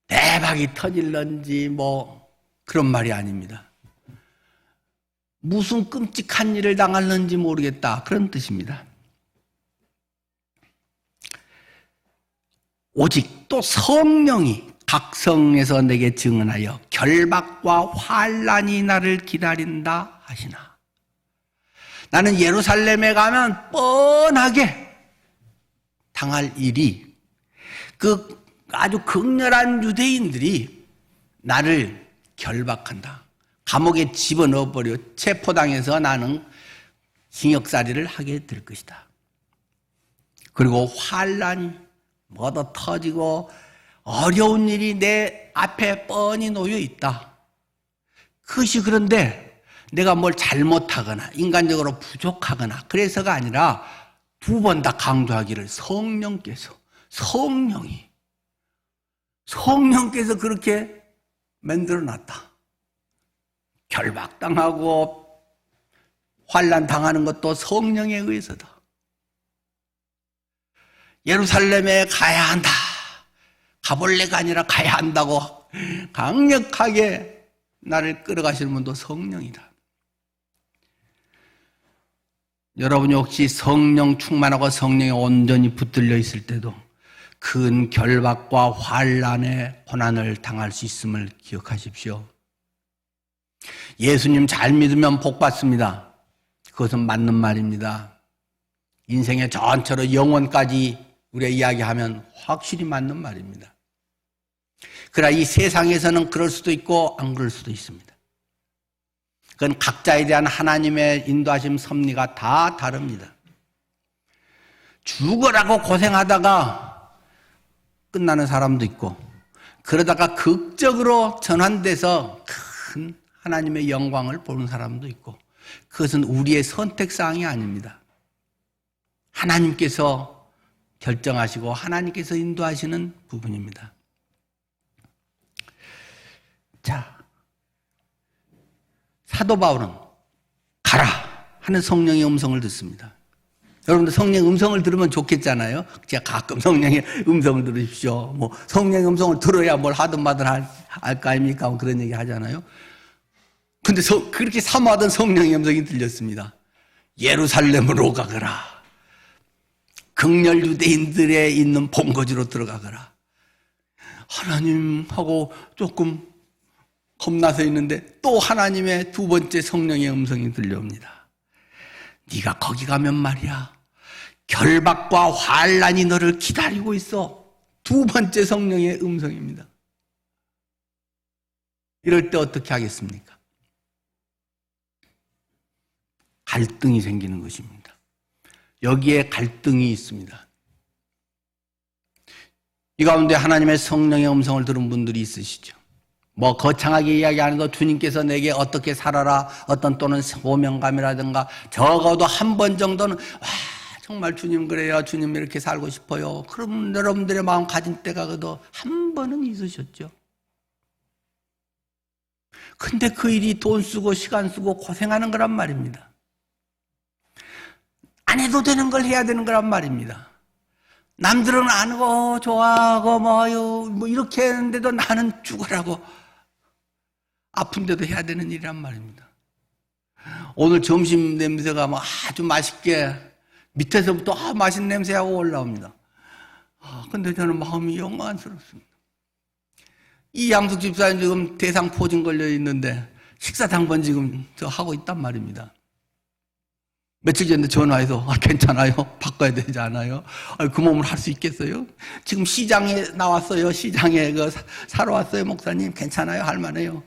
대박이 터질런지 뭐 그런 말이 아닙니다. 무슨 끔찍한 일을 당할는지 모르겠다, 그런 뜻입니다. 오직 또 성령이 각 성에서 내게 증언하여 결박과 환난이 나를 기다린다 하시나. 나는 예루살렘에 가면 뻔하게 당할 일이, 그 아주 극렬한 유대인들이 나를 결박한다. 감옥에 집어넣어버려 체포당해서 나는 징역살이를 하게 될 것이다. 그리고 환난이 뭐도 터지고 어려운 일이 내 앞에 뻔히 놓여 있다. 그것이 그런데 내가 뭘 잘못하거나 인간적으로 부족하거나 그래서가 아니라 두 번 다 강조하기를 성령께서 그렇게 만들어 놨다. 결박당하고 환난 당하는 것도 성령에 의해서다. 예루살렘에 가야 한다. 가볼래가 아니라 가야 한다고 강력하게 나를 끌어가시는 분도 성령이다. 여러분이 혹시 성령 충만하고 성령에 온전히 붙들려 있을 때도 큰 결박과 환난의 고난을 당할 수 있음을 기억하십시오. 예수님 잘 믿으면 복 받습니다. 그것은 맞는 말입니다. 인생의 전체로 영원까지 우리가 이야기하면 확실히 맞는 말입니다. 그러나 이 세상에서는 그럴 수도 있고 안 그럴 수도 있습니다. 그건 각자에 대한 하나님의 인도하심 섭리가 다 다릅니다. 죽으라고 고생하다가 끝나는 사람도 있고, 그러다가 극적으로 전환돼서 큰 하나님의 영광을 보는 사람도 있고, 그것은 우리의 선택사항이 아닙니다. 하나님께서 결정하시고 하나님께서 인도하시는 부분입니다. 자, 사도 바울은 가라 하는 성령의 음성을 듣습니다. 여러분들 성령의 음성을 들으면 좋겠잖아요. 제가 가끔 성령의 음성을 들으십시오. 뭐 성령의 음성을 들어야 뭘 하든 마든 할 거 아닙니까? 그런 얘기 하잖아요. 근데 그렇게 사모하던 성령의 음성이 들렸습니다. 예루살렘으로 가거라. 극렬 유대인들의 있는 본거지로 들어가거라. 하나님하고 조금 겁나서 있는데 또 하나님의 두 번째 성령의 음성이 들려옵니다. 네가 거기 가면 말이야, 결박과 환난이 너를 기다리고 있어. 두 번째 성령의 음성입니다. 이럴 때 어떻게 하겠습니까? 갈등이 생기는 것입니다. 여기에 갈등이 있습니다. 이 가운데 하나님의 성령의 음성을 들은 분들이 있으시죠. 뭐 거창하게 이야기 안 해도 주님께서 내게 어떻게 살아라, 어떤 또는 소명감이라든가 적어도 한 번 정도는 와 정말 주님 그래요, 주님 이렇게 살고 싶어요. 그럼 여러분들의 마음 가진 때가 그래도 한 번은 있으셨죠. 근데 그 일이 돈 쓰고 시간 쓰고 고생하는 거란 말입니다. 안 해도 되는 걸 해야 되는 거란 말입니다. 남들은 안 하고 좋아하고 뭐 이렇게 했는데도 나는 죽으라고 아픈데도 해야 되는 일이란 말입니다. 오늘 점심 냄새가 뭐 아주 맛있게 밑에서부터 맛있는 냄새하고 올라옵니다. 근데 저는 마음이 영광스럽습니다. 이 양숙 집사님 지금 대상포진 걸려 있는데 식사 당번 지금 저 하고 있단 말입니다. 며칠 전에 전화해서 괜찮아요? 바꿔야 되지 않아요? 그 몸을 할 수 있겠어요? 지금 시장에 나왔어요. 시장에 사러 왔어요. 목사님 괜찮아요? 할만해요?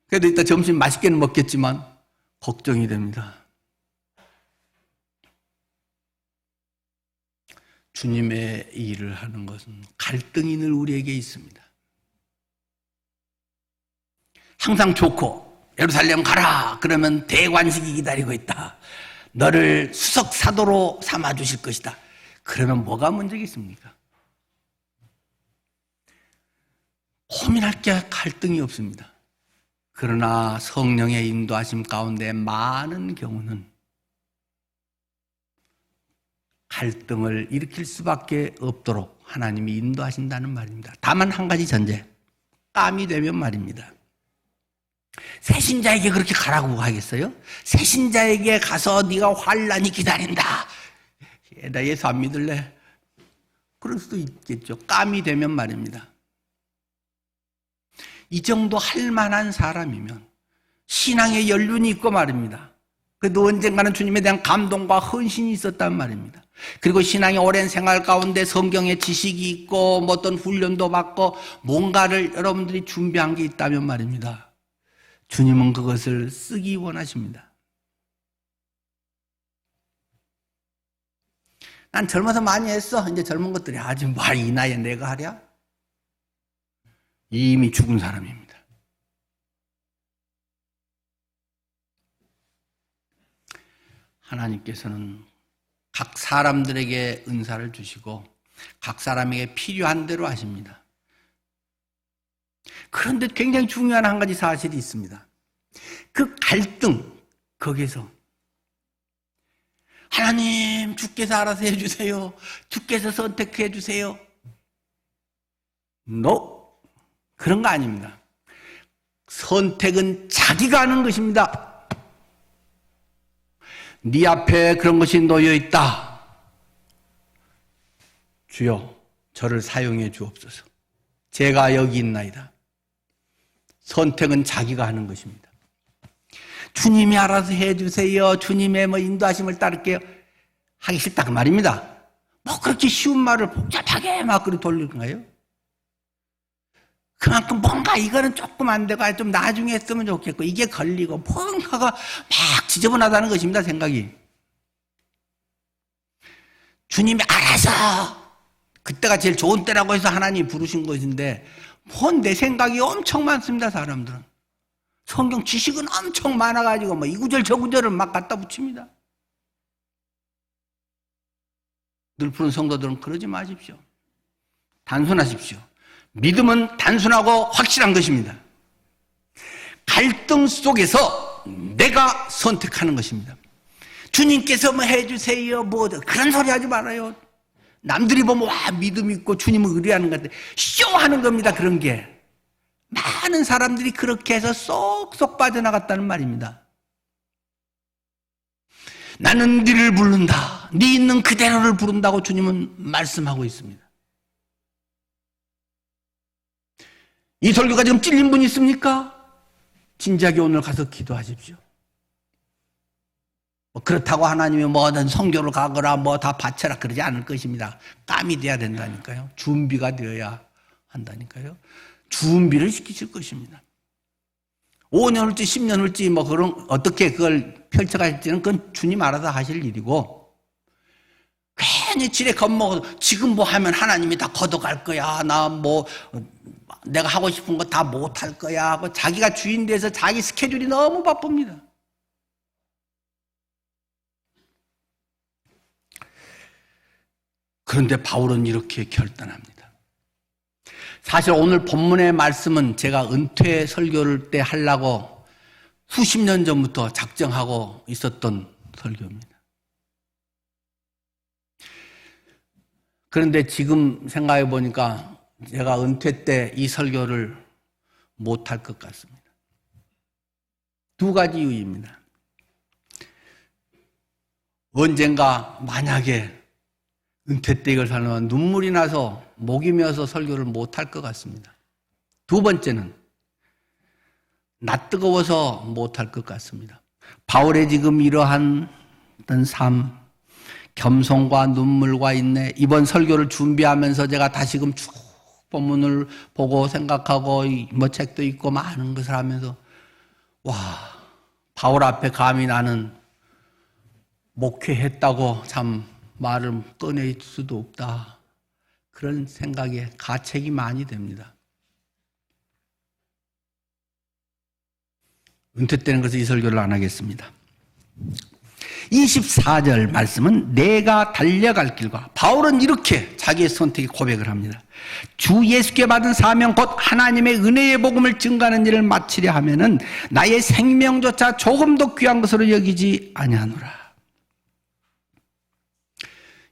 그래도 이따 점심 맛있게는 먹겠지만 걱정이 됩니다. 주님의 일을 하는 것은 갈등이 늘 우리에게 있습니다. 항상 좋고 예루살렘 가라 그러면 대관식이 기다리고 있다. 너를 수석 사도로 삼아 주실 것이다. 그러면 뭐가 문제가 있습니까? 고민할 게 갈등이 없습니다. 그러나 성령의 인도하심 가운데 많은 경우는 갈등을 일으킬 수밖에 없도록 하나님이 인도하신다는 말입니다. 다만 한 가지 전제, 깜이 되면 말입니다. 새신자에게 그렇게 가라고 하겠어요? 새신자에게 가서 네가 환난이 기다린다. 나 예수 안 믿을래? 그럴 수도 있겠죠. 깜이 되면 말입니다. 이 정도 할 만한 사람이면 신앙의 연륜이 있고 말입니다. 그래도 언젠가는 주님에 대한 감동과 헌신이 있었단 말입니다. 그리고 신앙의 오랜 생활 가운데 성경의 지식이 있고 뭐 어떤 훈련도 받고 뭔가를 여러분들이 준비한 게 있다면 말입니다. 주님은 그것을 쓰기 원하십니다. 난 젊어서 많이 했어. 이제 젊은 것들이 아주 말 이 나이에 내가 하랴? 이미 죽은 사람입니다. 하나님께서는 각 사람들에게 은사를 주시고 각 사람에게 필요한 대로 하십니다. 그런데 굉장히 중요한 한 가지 사실이 있습니다. 그 갈등, 거기서 하나님 주께서 알아서 해주세요. 주께서 선택해 주세요. No, 그런 거 아닙니다. 선택은 자기가 하는 것입니다. 네 앞에 그런 것이 놓여 있다. 주여 저를 사용해 주옵소서. 제가 여기 있나이다. 선택은 자기가 하는 것입니다. 주님이 알아서 해주세요. 주님의 인도하심을 따를게요. 하기 싫다 그 말입니다. 그렇게 쉬운 말을 복잡하게 막 그리 돌리는가요? 그만큼 뭔가 이거는 조금 안 되고 좀 나중에 했으면 좋겠고 이게 걸리고 뭔가가 막 지저분하다는 것입니다. 생각이. 주님이 알아서 그때가 제일 좋은 때라고 해서 하나님이 부르신 것인데 내 생각이 엄청 많습니다. 사람들은. 성경 지식은 엄청 많아가지고 이 구절 저 구절을 막 갖다 붙입니다. 늘 푸른 성도들은 그러지 마십시오. 단순하십시오. 믿음은 단순하고 확실한 것입니다. 갈등 속에서 내가 선택하는 것입니다. 주님께서 해주세요 그런 소리 하지 말아요. 남들이 보면 믿음 있고 주님을 의뢰하는 것 같아 쇼하는 겁니다. 그런 게 많은 사람들이 그렇게 해서 쏙쏙 빠져나갔다는 말입니다. 나는 네를 부른다. 네 있는 그대로를 부른다고 주님은 말씀하고 있습니다. 이 설교가 지금 찔린 분 있습니까? 진지하게 오늘 가서 기도하십시오. 그렇다고 하나님이 뭐든 선교를 가거나 다 바쳐라 그러지 않을 것입니다. 땀이 돼야 된다니까요. 준비가 되어야 한다니까요. 준비를 시키실 것입니다. 5년 흘지 10년 흘지 그런 어떻게 그걸 펼쳐갈지는 그건 주님 알아서 하실 일이고 괜히 지레 겁먹어서 지금 하면 하나님이 다 걷어갈 거야. 내가 하고 싶은 거 다 못할 거야 하고 자기가 주인 돼서 자기 스케줄이 너무 바쁩니다. 그런데 바울은 이렇게 결단합니다. 사실 오늘 본문의 말씀은 제가 은퇴 설교를 때 하려고 수십 년 전부터 작정하고 있었던 설교입니다. 그런데 지금 생각해 보니까 제가 은퇴 때 이 설교를 못할 것 같습니다. 두 가지 이유입니다. 언젠가 만약에 은퇴 때 이걸 살면 눈물이 나서 목이 메어서 설교를 못할 것 같습니다. 두 번째는 낯뜨거워서 못할 것 같습니다. 바울의 지금 이러한 어떤 삶, 겸손과 눈물과 인내, 이번 설교를 준비하면서 제가 다시금 쭉 본문을 보고 생각하고 책도 읽고 많은 것을 하면서 바울 앞에 감히 나는 목회했다고 참 말을 꺼낼 수도 없다. 그런 생각에 가책이 많이 됩니다. 은퇴 때는 그래서 이 설교를 안 하겠습니다. 24절 말씀은 내가 달려갈 길과 바울은 이렇게 자기의 선택의 고백을 합니다. 주 예수께 받은 사명 곧 하나님의 은혜의 복음을 증거하는 일을 마치려 하면은 나의 생명조차 조금도 귀한 것으로 여기지 아니하노라.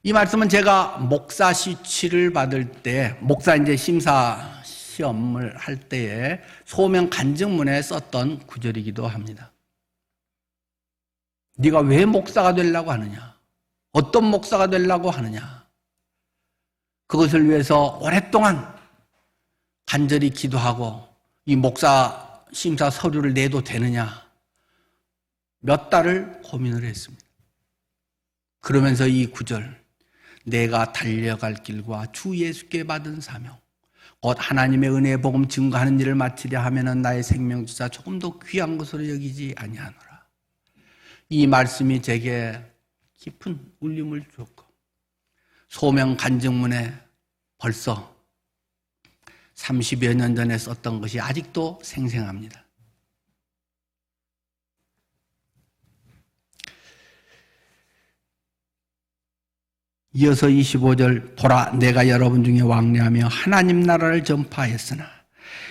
이 말씀은 제가 목사 시치를 받을 때 목사 심사 시험을 할 때에 소명 간증문에 썼던 구절이기도 합니다. 네가 왜 목사가 되려고 하느냐? 어떤 목사가 되려고 하느냐? 그것을 위해서 오랫동안 간절히 기도하고 이 목사 심사 서류를 내도 되느냐? 몇 달을 고민을 했습니다. 그러면서 이 구절 내가 달려갈 길과 주 예수께 받은 사명 곧 하나님의 은혜의 복음 증거하는 일을 마치려 하면은 나의 생명조차 조금도 귀한 것으로 여기지 아니하노라. 이 말씀이 제게 깊은 울림을 주었고 소명 간증문에 벌써 30여 년 전에 썼던 것이 아직도 생생합니다. 이어서 25절 보라 내가 여러분 중에 왕래하며 하나님 나라를 전파하였으나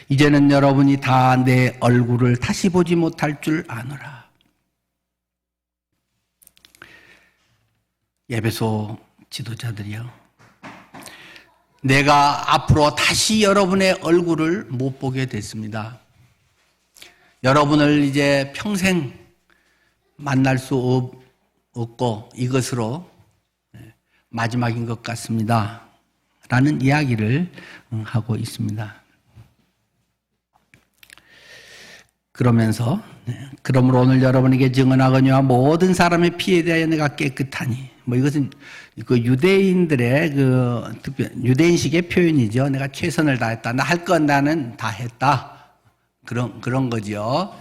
이제는 여러분이 다 내 얼굴을 다시 보지 못할 줄 아노라. 에베소 지도자들이요, 내가 앞으로 다시 여러분의 얼굴을 못 보게 됐습니다. 여러분을 이제 평생 만날 수 없고 이것으로 마지막인 것 같습니다. 라는 이야기를 하고 있습니다. 그러면서 그러므로 오늘 여러분에게 증언하거니와 모든 사람의 피에 대하여 내가 깨끗하니, 뭐 이것은 그 유대인들의 특별 유대인식의 표현이죠. 내가 최선을 다했다. 나 할 건 나는 다 했다. 그런 거죠.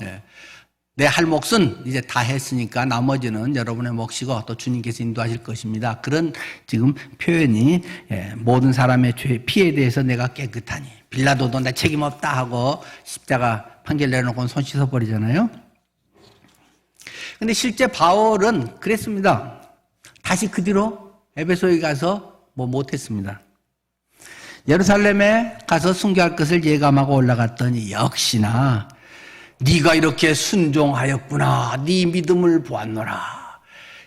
내 할 몫은 이제 다 했으니까 나머지는 여러분의 몫이고 또 주님께서 인도하실 것입니다. 그런 지금 표현이 모든 사람의 피에 대해서 내가 깨끗하니, 빌라도도 내 책임 없다 하고 십자가 판결 내놓고는 손 씻어버리잖아요. 근데 실제 바울은 그랬습니다. 다시 그 뒤로 에베소에 가서 못했습니다. 예루살렘에 가서 순교할 것을 예감하고 올라갔더니 역시나 네가 이렇게 순종하였구나. 네 믿음을 보았노라.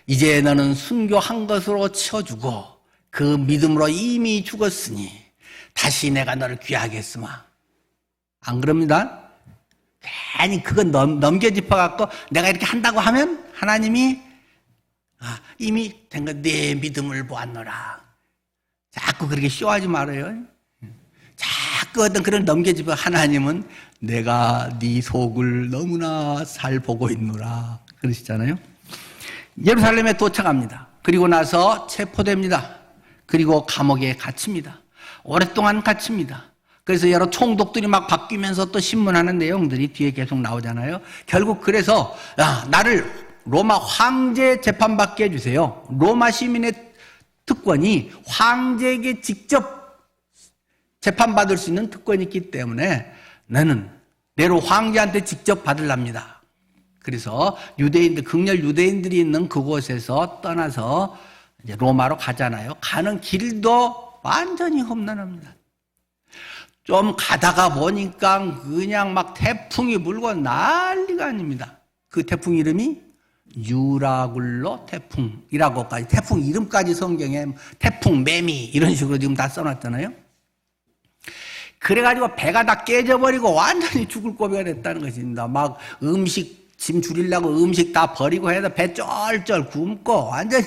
이제 너는 순교한 것으로 치어주고 그 믿음으로 이미 죽었으니 다시 내가 너를 귀하겠으마. 안 그럽니다? 괜히 그건 넘겨짚어갖고 내가 이렇게 한다고 하면 하나님이 이미 된 거 내 믿음을 보았노라. 자꾸 그렇게 쇼하지 말아요. 자꾸 어떤 그런 넘겨짚어. 하나님은 내가 네 속을 너무나 잘 보고 있노라 그러시잖아요. 예루살렘에 도착합니다. 그리고 나서 체포됩니다. 그리고 감옥에 갇힙니다. 오랫동안 갇힙니다. 그래서 여러 총독들이 막 바뀌면서 또 신문하는 내용들이 뒤에 계속 나오잖아요. 결국 그래서 나를 로마 황제 재판받게 해주세요. 로마 시민의 특권이 황제에게 직접 재판받을 수 있는 특권이 있기 때문에 나는 내로 황제한테 직접 받으랍니다. 그래서 유대인들, 극렬 유대인들이 있는 그곳에서 떠나서 이제 로마로 가잖아요. 가는 길도 완전히 험난합니다. 좀 가다가 보니까 그냥 막 태풍이 불고 난리가 아닙니다. 그 태풍 이름이 유라굴로 태풍이라고까지, 태풍 이름까지 성경에 태풍, 매미 이런 식으로 지금 다 써놨잖아요. 그래가지고 배가 다 깨져버리고 완전히 죽을 고비가 됐다는 것입니다. 막 짐 줄이려고 음식 다 버리고 해서 배 쩔쩔 굶고 완전히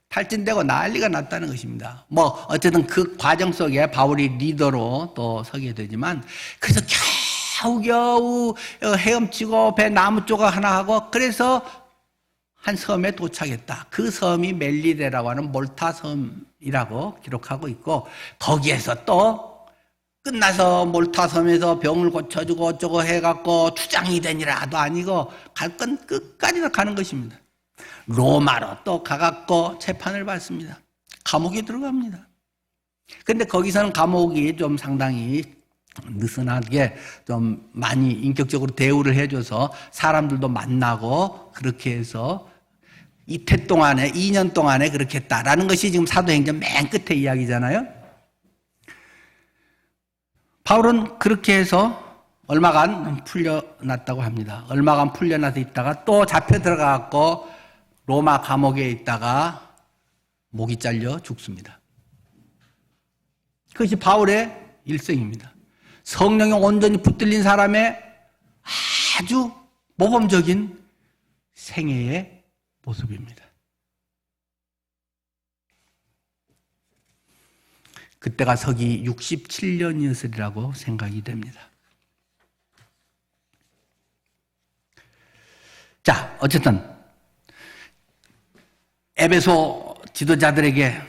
탈진되고 난리가 났다는 것입니다. 뭐 어쨌든 그 과정 속에 바울이 리더로 또 서게 되지만, 그래서 겨우겨우 헤엄치고 배 나무 조각 하나 하고 그래서 한 섬에 도착했다. 그 섬이 멜리데라고 하는 몰타 섬이라고 기록하고 있고, 거기에서 또 끝나서 몰타 섬에서 병을 고쳐주고 어쩌고 해갖고 투장이 되니라도 아니고 갈 건 끝까지 가는 것입니다. 로마로 또 가갖고 재판을 받습니다. 감옥에 들어갑니다. 근데 거기서는 감옥이 좀 상당히 느슨하게 좀 많이 인격적으로 대우를 해줘서 사람들도 만나고 그렇게 해서 이태 동안에, 2년 동안에 그렇게 했다라는 것이 지금 사도행전 맨 끝에 이야기잖아요. 바울은 그렇게 해서 얼마간 풀려났다고 합니다. 얼마간 풀려나서 있다가 또 잡혀 들어가갖고 로마 감옥에 있다가 목이 잘려 죽습니다. 그것이 바울의 일생입니다. 성령이 온전히 붙들린 사람의 아주 모범적인 생애의 모습입니다. 그때가 서기 67년이었으리라고 생각이 됩니다. 자, 어쨌든 에베소 지도자들에게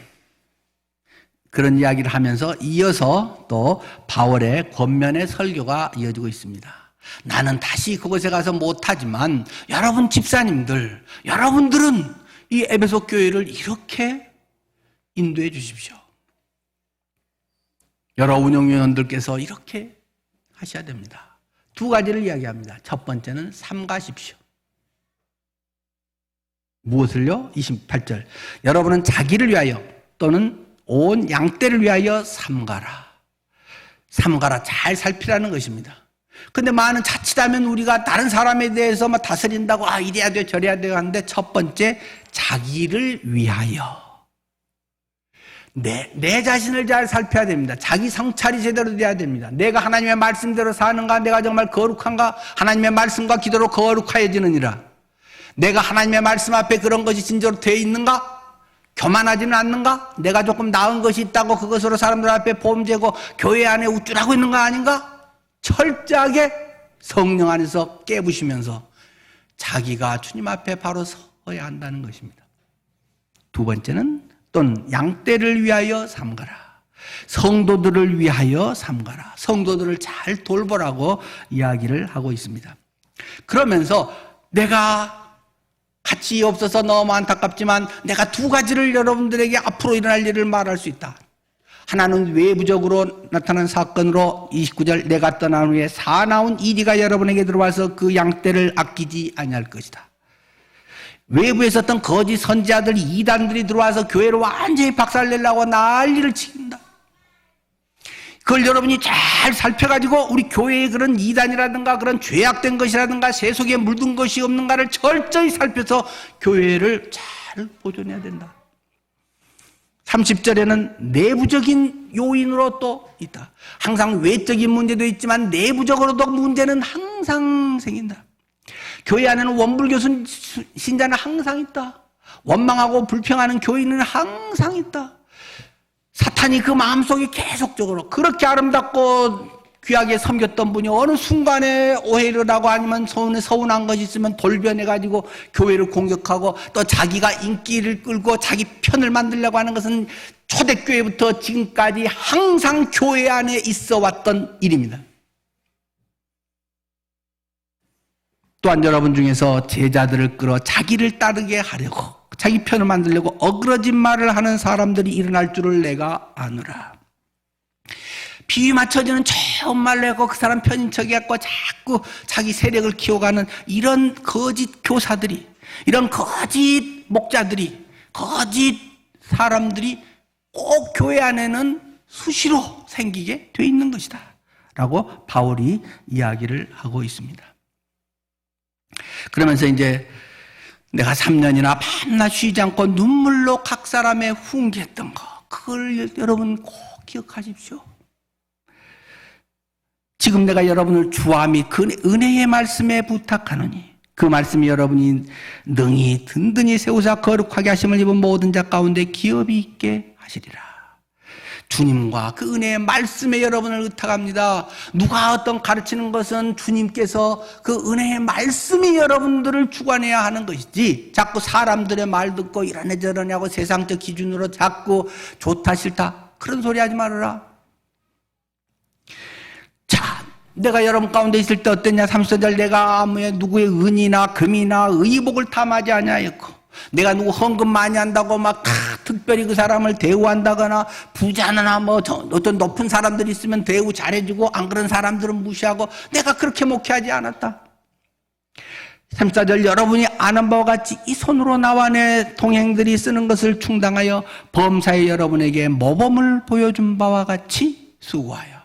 그런 이야기를 하면서 이어서 또 바울의 권면의 설교가 이어지고 있습니다. 나는 다시 그곳에 가서 못하지만 여러분 집사님들, 여러분들은 이 에베소 교회를 이렇게 인도해 주십시오. 여러 운영위원들께서 이렇게 하셔야 됩니다. 두 가지를 이야기합니다. 첫 번째는 삼가십시오. 무엇을요? 28절. 여러분은 자기를 위하여 또는 온 양떼를 위하여 삼가라. 삼가라. 잘 살피라는 것입니다. 근데 많은 자칫하면 우리가 다른 사람에 대해서 막 다스린다고 이래야 돼 저래야 돼요 하는데, 첫 번째 자기를 위하여. 내 자신을 잘 살펴야 됩니다. 자기 성찰이 제대로 돼야 됩니다. 내가 하나님의 말씀대로 사는가, 내가 정말 거룩한가, 하나님의 말씀과 기도로 거룩하여지느니라. 내가 하나님의 말씀 앞에 그런 것이 진짜로 되어 있는가, 교만하지는 않는가? 내가 조금 나은 것이 있다고 그것으로 사람들 앞에 범죄고 교회 안에 우쭐하고 있는 거 아닌가? 철저하게 성령 안에서 깨부시면서 자기가 주님 앞에 바로 서야 한다는 것입니다. 두 번째는 또는 양떼를 위하여 삼가라. 성도들을 위하여 삼가라. 성도들을 잘 돌보라고 이야기를 하고 있습니다. 그러면서 내가 가치 없어서 너무 안타깝지만 내가 두 가지를 여러분들에게 앞으로 일어날 일을 말할 수 있다. 하나는 외부적으로 나타난 사건으로 29절 내가 떠난 후에 사나운 이리가 여러분에게 들어와서 그 양떼를 아끼지 아니할 것이다. 외부에서 어떤 거짓 선지자들, 이단들이 들어와서 교회를 완전히 박살내려고 난리를 치긴다. 그걸 여러분이 잘 살펴가지고 우리 교회의 그런 이단이라든가 그런 죄악된 것이라든가 세속에 물든 것이 없는가를 철저히 살펴서 교회를 잘 보존해야 된다. 30절에는 내부적인 요인으로 또 있다. 항상 외적인 문제도 있지만 내부적으로도 문제는 항상 생긴다. 교회 안에는 원불교 신자는 항상 있다. 원망하고 불평하는 교인은 항상 있다. 사탄이 그 마음속에 계속적으로 그렇게 아름답고 귀하게 섬겼던 분이 어느 순간에 오해를 하고 아니면 서운한 것이 있으면 돌변해가지고 교회를 공격하고 또 자기가 인기를 끌고 자기 편을 만들려고 하는 것은 초대교회부터 지금까지 항상 교회 안에 있어 왔던 일입니다. 또한 여러분 중에서 제자들을 끌어 자기를 따르게 하려고 자기 편을 만들려고 어그러진 말을 하는 사람들이 일어날 줄을 내가 아노라. 비위 맞춰지는 좋은 말을 하고 그 사람 편인 척해갖고 자꾸 자기 세력을 키워가는 이런 거짓 교사들이, 이런 거짓 목자들이, 거짓 사람들이 꼭 교회 안에는 수시로 생기게 돼 있는 것이다 라고 바울이 이야기를 하고 있습니다. 그러면서 이제 내가 3년이나 밤낮 쉬지 않고 눈물로 각 사람의 훈계했던 거, 그걸 여러분 꼭 기억하십시오. 지금 내가 여러분을 주와 및 그 은혜의 말씀에 부탁하노니 그 말씀이 여러분이 능히 든든히 세우사 거룩하게 하심을 입은 모든 자 가운데 기업이 있게 하시리라. 주님과 그 은혜의 말씀에 여러분을 의탁합니다. 누가 어떤 가르치는 것은 주님께서 그 은혜의 말씀이 여러분들을 주관해야 하는 것이지 자꾸 사람들의 말 듣고 이러네 저러네 하고 세상적 기준으로 자꾸 좋다 싫다 그런 소리 하지 말아라. 자, 내가 여러분 가운데 있을 때 어땠냐? 30절 내가 누구의 은이나 금이나 의복을 탐하지 아니하였고 내가 누구 헌금 많이 한다고 막 특별히 그 사람을 대우한다거나 부자나 뭐 어떤 높은 사람들이 있으면 대우 잘해주고 안 그런 사람들은 무시하고 내가 그렇게 목회하지 않았다. 34절 여러분이 아는 바와 같이 이 손으로 나와 내 동행들이 쓰는 것을 충당하여 범사에 여러분에게 모범을 보여준 바와 같이 수고하여.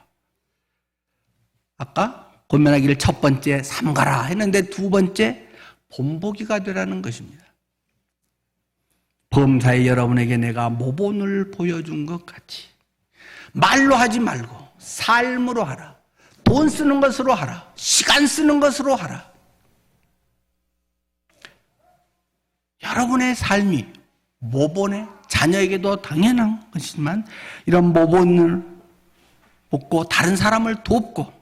아까 권면하기를 첫 번째 삼가라 했는데 두 번째 본보기가 되라는 것입니다. 범사에 여러분에게 내가 모본을 보여준 것 같이 말로 하지 말고 삶으로 하라. 돈 쓰는 것으로 하라. 시간 쓰는 것으로 하라. 여러분의 삶이 모본에 자녀에게도 당연한 것이지만 이런 모본을 뽑고 다른 사람을 돕고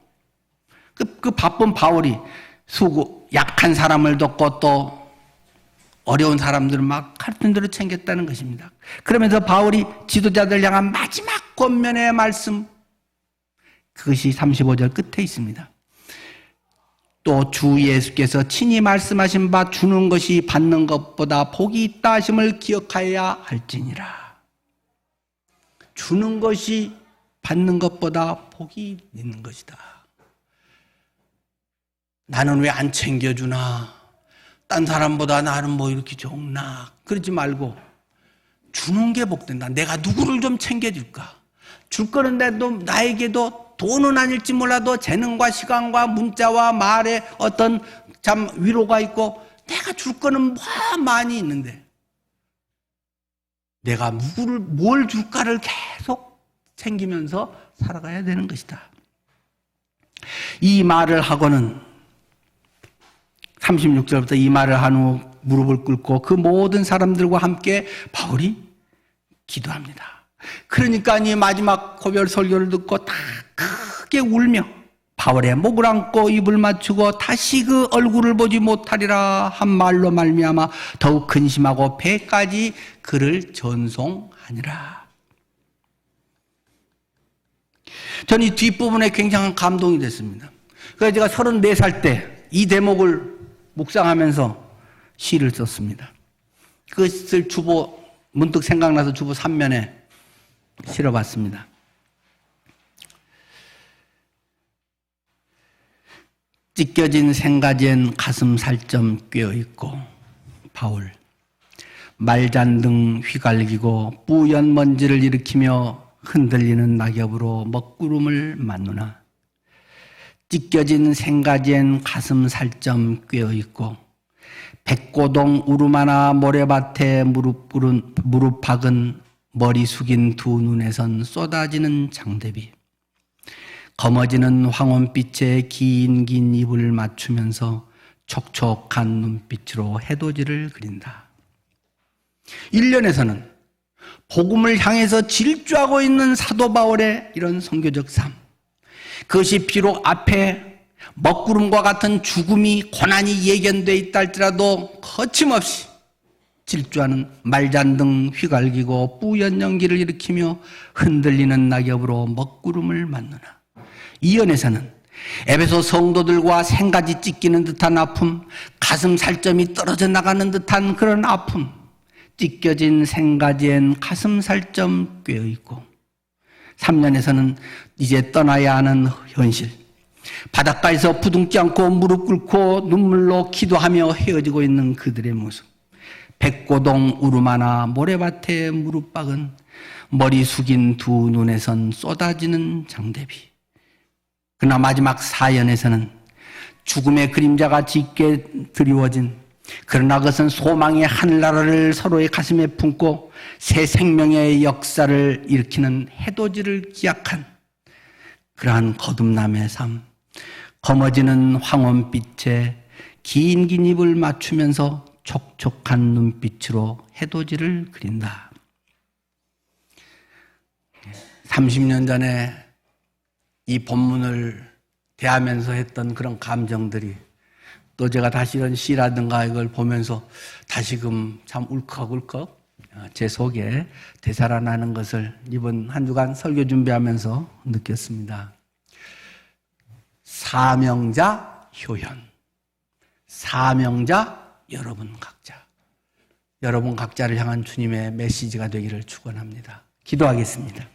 그 바쁜 바울이 약한 사람을 돕고 또 어려운 사람들을 막 가르친 대로 챙겼다는 것입니다. 그러면서 바울이 지도자들 향한 마지막 권면의 말씀, 그것이 35절 끝에 있습니다. 또 주 예수께서 친히 말씀하신 바 주는 것이 받는 것보다 복이 있다 하심을 기억하여야 할지니라. 주는 것이 받는 것보다 복이 있는 것이다. 나는 왜 안 챙겨주나? 딴 사람보다 나는 뭐 이렇게 좋나? 그러지 말고 주는 게 복된다. 내가 누구를 좀 챙겨줄까? 줄 거는 나에게도 돈은 아닐지 몰라도 재능과 시간과 문자와 말에 어떤 참 위로가 있고 내가 줄 거는 많이 있는데 내가 뭘 줄까를 계속 챙기면서 살아가야 되는 것이다. 이 말을 하고는 36절부터 이 말을 한 후 무릎을 꿇고 그 모든 사람들과 함께 바울이 기도합니다. 그러니까 이 마지막 고별 설교를 듣고 다 크게 울며 바울의 목을 안고 입을 맞추고 다시 그 얼굴을 보지 못하리라 한 말로 말미암아 더욱 근심하고 배까지 그를 전송하니라. 저는 이 뒷부분에 굉장한 감동이 됐습니다. 그래서 제가 34살 때 이 대목을 묵상하면서 시를 썼습니다. 그것을 문득 생각나서 주보 3면에 실어봤습니다. 찢겨진 생가지엔 가슴 살점 꿰어있고 바울 말잔등 휘갈기고 뿌연 먼지를 일으키며 흔들리는 낙엽으로 먹구름을 맞누나 찢겨진 생가지엔 가슴 살점 꿰어있고 백고동 우르마나 모래밭에 무릎 박은 머리 숙인 두 눈에선 쏟아지는 장대비 검어지는 황혼빛에 긴 입을 맞추면서 촉촉한 눈빛으로 해돋이를 그린다. 1년에서는 복음을 향해서 질주하고 있는 사도 바울의 이런 선교적 삶, 그것이 비록 앞에 먹구름과 같은 죽음이 고난이 예견되어 있다 할지라도 거침없이 질주하는 말잔등 휘갈기고 뿌연 연기를 일으키며 흔들리는 낙엽으로 먹구름을 맞누나 이연에서는 에베소 성도들과 생가지 찢기는 듯한 아픔, 가슴 살점이 떨어져 나가는 듯한 그런 아픔, 찢겨진 생가지엔 가슴 살점 꿰어있고 3년에서는 이제 떠나야 하는 현실, 바닷가에서 부둥지 않고 무릎 꿇고 눈물로 기도하며 헤어지고 있는 그들의 모습, 백고동 우르마나 모래밭에 무릎 박은 머리 숙인 두 눈에선 쏟아지는 장대비, 그러나 마지막 사연에서는 죽음의 그림자가 짙게 드리워진, 그러나 그것은 소망의 하늘나라를 서로의 가슴에 품고 새 생명의 역사를 일으키는 해돋이를 기약한 그러한 거듭남의 삶, 검어지는 황혼빛에 긴 입을 맞추면서 촉촉한 눈빛으로 해돋이를 그린다. 30년 전에 이 본문을 대하면서 했던 그런 감정들이 또 제가 다시 이런 시라든가 이걸 보면서 다시금 참 울컥울컥 제 속에 되살아나는 것을 이번 한 주간 설교 준비하면서 느꼈습니다. 사명자 효현, 사명자 여러분 각자, 여러분 각자를 향한 주님의 메시지가 되기를 축원합니다. 기도하겠습니다.